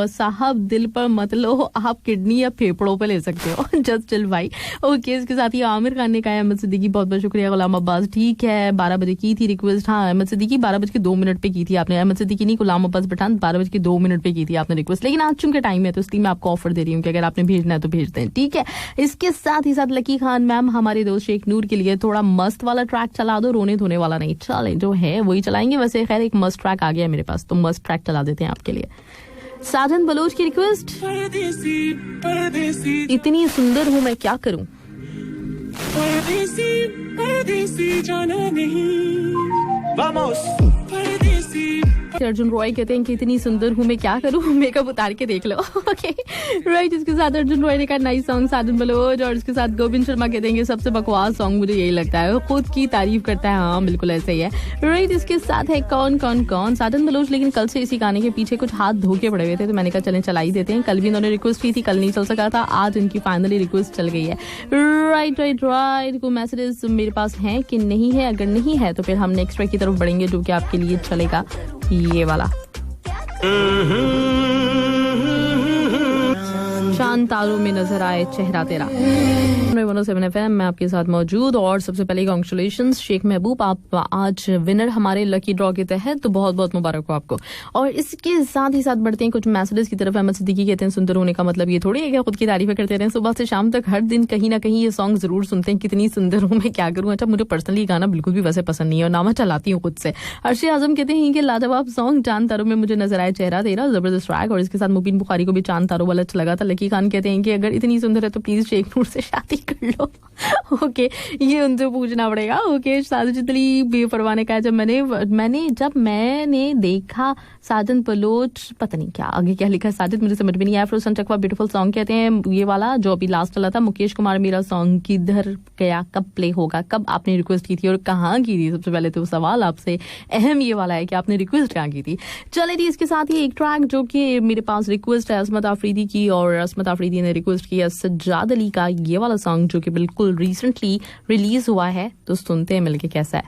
Speaker 1: साहब दिल पर मत लो, आप किडनी या फेफड़ों पर ले सकते हो, जस्ट चिल भाई। ओके, इसके साथ ही आमिर खान ने कहा अहमद सिद्दीकी बहुत बहुत शुक्रिया। गुलाम अब्बास ठीक है, 12 बजे की थी रिक्वेस्ट। हाँ अहमद सिद्दीकी 12:02 पे की थी आपने, अहमद सिद्दीकी नहीं गुलाम अब्बास पठान 12:02 पे की थी आपने रिक्वेस्ट, लेकिन आज चुनके टाइम है तो इसलिए मैं आपको ऑफर दे रही हूँ कि अगर आपने भेजना है तो भेज दें, ठीक है। इसके साथ ही साथ लकी खान मैम हमारे दोस्त शेख नूर के लिए थोड़ा मस्त वाला ट्रैक चला दो, रोने धोने वाला नहीं, चले जो है वही चलाएंगे। वैसे खैर एक मस्त ट्रैक आ गया मेरे पास, तो मस्त ट्रैक चला देते हैं आपके लिए। साजन बलोच की रिक्वेस्ट, इतनी सुंदर हूं मैं क्या करूं, परदेसी जाना नहीं। अर्जुन रॉय कहते हैं कि इतनी सुंदर हूं मैं क्या करूं, मेकअप उतार के देख लो। ओके राइट, इसके साथ अर्जुन रॉय ने कहा नाइस सॉन्ग साजन बलोच। और इसके साथ गोविंद शर्मा कहते हैं कि सबसे बकवास सॉन्ग मुझे यही लगता है, खुद की तारीफ करता है। हाँ बिल्कुल ऐसे ही है। राइट, इसके साथ है कौन साजन बलोच, लेकिन कल से इसी गाने के पीछे कुछ हाथ धो के पड़े हुए थे तो मैंने कहा चलें चला ही देते हैं। कल भी इन्होंने रिक्वेस्ट की थी, कल नहीं चल सका था, आज इनकी फाइनली रिक्वेस्ट चल गई है। राइट, कोई मैसेजेस मेरे पास हैं कि नहीं है, अगर नहीं है तो फिर हम नेक्स्ट ट्रैक की तरफ बढ़ेंगे जो कि आपके लिए चलेगा ये वाला। चांद तारों में नजर आए चेहरा तेरा। 107 FM में आपके साथ मौजूद। और सबसे पहले कांग्रेचुलेशंस शेख महबूब, आप आज विनर हमारे लकी ड्रॉ के तहत, तो बहुत बहुत मुबारक हो आपको। और इसके साथ ही साथ बढ़ते हैं कुछ मैसेजेस की तरफ। अहमद सिद्दीकी कहते हैं सुंदर होने का मतलब ये थोड़ी है कि खुद की तारीफें करते रहे, सुबह से शाम तक हर दिन कहीं ना कहीं ये सॉन्ग जरूर सुनते हैं, कितनी सुंदर हूँ मैं क्या करूँ। अच्छा, मुझे पर्सनली गाना बिल्कुल भी वैसे पसंद नहीं है और ना मैं चलाती हूँ खुद से। अर्शी आजम कहते हैं कि लाजवाब सॉन्ग चांद तारों में मुझे नजर आए चेहरा तेरा, जबरदस्त ट्रैक। और इसके साथ मुबीन बुखारी को भी चांद तारों वाला अच्छा लगा था। लकी खान कहते हैं कि अगर इतनी सुंदर है तो प्लीज शेख नूर से शादी कर लो। ओके, ये उनसे पूछना पड़ेगा। ओके, साजिद अली बेपरवाह ने कहा जब मैंने देखा साजन बलोच, पता नहीं क्या आगे क्या लिखा है साजिद, मुझे समझ में नहीं आया। फरोसन चकवा ब्यूटीफुल सॉन्ग कहते हैं ये वाला जो अभी लास्ट चला था। मुकेश कुमार मेरा सॉन्ग किधर गया, कब प्ले होगा, कब आपने रिक्वेस्ट की थी और कहाँ की थी। सबसे पहले तो सवाल आपसे अहम ये वाला है कि आपने रिक्वेस्ट कहाँ की थी। चले थी इसके साथ ही एक ट्रैक जो कि मेरे पास रिक्वेस्ट है असमत आफरीदी की, और असमत आफरीदी ने रिक्वेस्ट किया सज्जाद अली का ये वाला सॉन्ग जो कि बिल्कुल रिसेंटली रिलीज हुआ है, तो सुनते हैं मिलके कैसा है।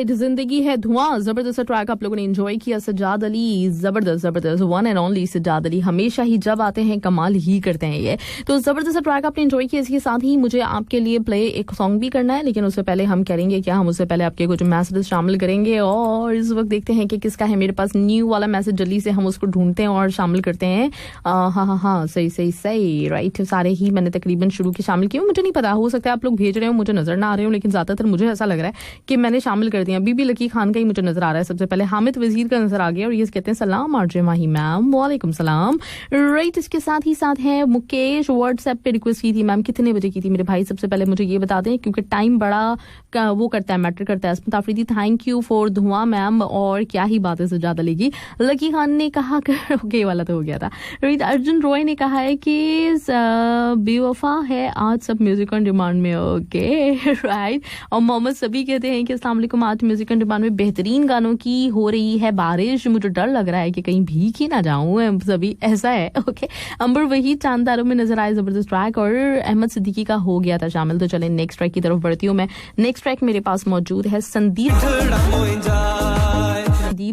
Speaker 1: जिंदगी है धुआं, जबरदस्त ट्रैक आप लोगों ने एंजॉय किया। सज्जाद अली जबरदस्त one and only Sajjad Ali, हमेशा ही जब आते हैं कमाल ही करते हैं ये, तो जबरदस्त ट्रैक आपने एंजॉय किया। इसके साथ ही मुझे आपके लिए प्ले एक सॉन्ग भी करना है, लेकिन उससे पहले हम करेंगे क्या, हम उससे पहले आपके कुछ मैसेज शामिल करेंगे। और इस वक्त देखते हैं कि किसका है मेरे पास न्यू वाला मैसेज, जल्दी से हम उसको ढूंढते हैं और शामिल करते हैं। हाँ सही राइट, सारे ही मैंने तकरीबन शुरू के शामिल किए। मुझे नहीं पता, हो सकता है आप लोग भेज रहे हो मुझे नजर ना आ रहे हो, लेकिन ज्यादातर मुझे ऐसा लग रहा है कि मैंने शामिल कर दिया। बीबी लकी खान का ही मुझे नजर आ रहा है सबसे पहले, हामिद वजीर का नजर आ गया और ये कहते हैं सलाम आरजे माही मैम, वालेकुम सलाम। राइट, इसके साथ ही साथ है मुकेश, व्हाट्सएप पे रिक्वेस्ट की थी मैम, कितने बजे की थी मेरे भाई, सबसे पहले मुझे ये बता दें क्योंकि टाइम बड़ा वो करता है, मैटर करता है। असमत आफरीदी थैंक यू फॉर धुआं मैम, और क्या ही बात है सज्जाद अली की। लकी खान ने कहा ओके वाला तो हो गया था। राइट, अर्जुन रॉय ने कहा है कि बेवफा है आज सब म्यूजिक ऑन डिमांड में। ओके राइट, और मोहम्मद सभी कहते हैं कि अस्सलाम वालेकुम, आज म्यूजिक ऑन डिमांड में बेहतरीन गानों की हो रही है बारिश, मुझे डर लग रहा है कि कहीं भीग ही ना जाऊं सभी, ऐसा है। ओके, अंबर वही चांदारों में नजर आए जबरदस्त ट्रैक, और अहमद सिद्दीकी का हो गया था शामिल। तो चले नेक्स्ट ट्रैक की तरफ बढ़ती हूँ मैं। नेक्स्ट ट्रैक मेरे पास मौजूद है संदीप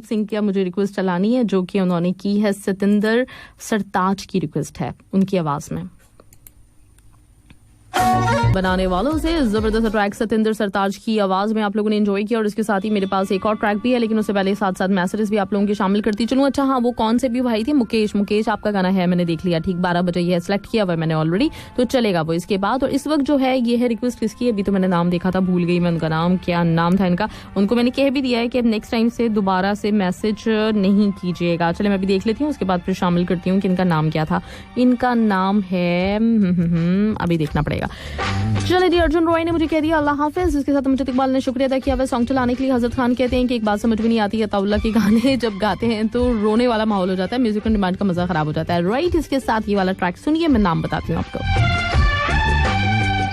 Speaker 1: सिंह का, मुझे रिक्वेस्ट चलानी है जो कि उन्होंने की है, सतिंदर सरताज की रिक्वेस्ट है उनकी आवाज में। बनाने वालों से। जबरदस्त ट्रैक सतेंद्र सरताज की आवाज में आप लोगों ने एंजॉय किया और इसके साथ ही मेरे पास एक और ट्रैक भी है, लेकिन उससे पहले साथ साथ मैसेजेस भी आप लोगों के शामिल करती चलूं। अच्छा हाँ, वो कौन से भी भाई थे? मुकेश आपका गाना है, मैंने देख लिया, ठीक 12 बजे ये सिलेक्ट किया हुआ है मैंने ऑलरेडी, तो चलेगा वो इसके बाद। और इस वक्त जो है ये है रिक्वेस्ट किसकी, अभी तो मैंने नाम देखा था, भूल गई मैं उनका नाम, क्या नाम था इनका। उनको मैंने कह भी दिया है कि अब नेक्स्ट टाइम से दोबारा से मैसेज नहीं कीजिएगा। चले मैं अभी देख लेती हूँ, उसके बाद फिर शामिल करती हूँ कि इनका नाम क्या था। इनका नाम है अभी देखना पड़ेगा। चलिए जी, अर्जुन रॉय ने मुझे कह दिया अल्लाह हाफिज। इसके साथ मुझे इकबाल ने शुक्रिया अदा किया हुआ सॉन्ग चलाने के लिए। हजरत खान कहते हैं कि एक बात समझ में नहीं आती है, अताउल्लाह के गाने जब गाते हैं तो रोने वाला माहौल हो जाता है, म्यूजिक ऑन डिमांड का मजा खराब हो जाता है। राइट, इसके साथ ये वाला ट्रैक सुनिए, मैं नाम बताती हूँ आपको।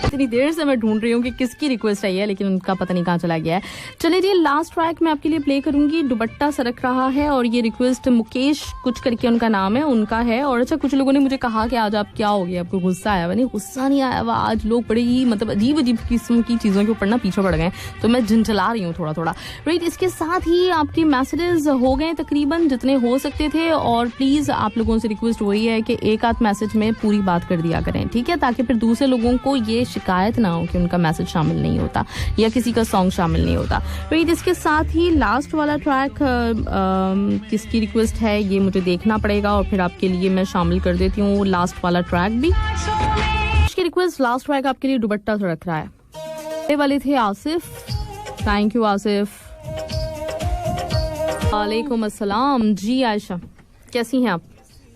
Speaker 1: इतनी देर से मैं ढूंढ रही हूँ कि किसकी रिक्वेस्ट आई है, लेकिन उनका पता नहीं कहाँ चला गया है। चलिए जी, लास्ट ट्रैक मैं आपके लिए प्ले करूंगी, दुपट्टा सरक रहा है, और ये रिक्वेस्ट मुकेश कुछ करके उनका नाम है, उनका है। और अच्छा, कुछ लोगों ने मुझे कहा कि आज आप क्या हो गया, आपको गुस्सा आया हुआ? नहीं, गुस्सा नहीं आया हुआ, आज लोग बड़े ही मतलब अजीब अजीब किस्म की चीजों के ऊपर ना पीछे पड़ गए, तो मैं झंझला रही हूँ थोड़ा थोड़ा। राइट, इसके साथ ही आपके मैसेजेस हो गए तकरीबन जितने हो सकते थे, और प्लीज आप लोगों से रिक्वेस्ट वही है कि एक आध मैसेज में पूरी बात कर दिया करें, ठीक है, ताकि फिर दूसरे लोगों को ये शिकायत ना हो कि उनका मैसेज शामिल नहीं होता या किसी का सॉन्ग शामिल नहीं होता। राइट, इसके साथ ही लास्ट वाला ट्रैक किसकी रिक्वेस्ट है ये मुझे देखना पड़ेगा, और फिर आपके लिए मैं शामिल कर देती हूँ लास्ट वाला ट्रैक भी। इसकी रिक्वेस्ट लास्ट ट्रैक आपके लिए दुपट्टा से रख रहा है, ये वाले थे आसिफ। Thank you Asif. वालेकुम अस्सलाम जी। आयशा, कैसी हैं आप?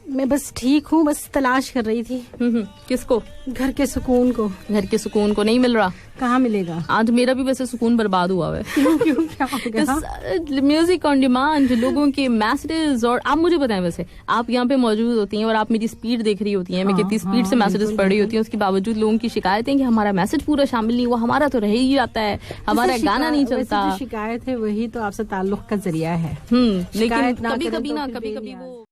Speaker 11: मैं बस ठीक हूँ, बस तलाश कर रही थी।
Speaker 1: किसको?
Speaker 11: घर के सुकून को। घर के सुकून को नहीं मिल रहा? कहाँ मिलेगा?
Speaker 1: आज मेरा भी वैसे सुकून बर्बाद हुआ है।
Speaker 11: क्यों क्या हो गया?
Speaker 1: म्यूजिक ऑन डिमांड, लोगों के मैसेजेस, और आप मुझे बताएं, वैसे आप यहाँ पे मौजूद होती हैं और आप मेरी स्पीड देख रही होती हैं, मैं कितनी स्पीड से मैसेजेस पढ़ रही होती हूँ, उसके बावजूद लोगों की शिकायतें कि हमारा मैसेज पूरा शामिल नहीं हुआ, हमारा तो रह ही जाता है, हमारा गाना नहीं चलता।
Speaker 11: शिकायत है वही तो आपसे ताल्लुक का जरिया है।
Speaker 1: लेकिन कभी कभी वो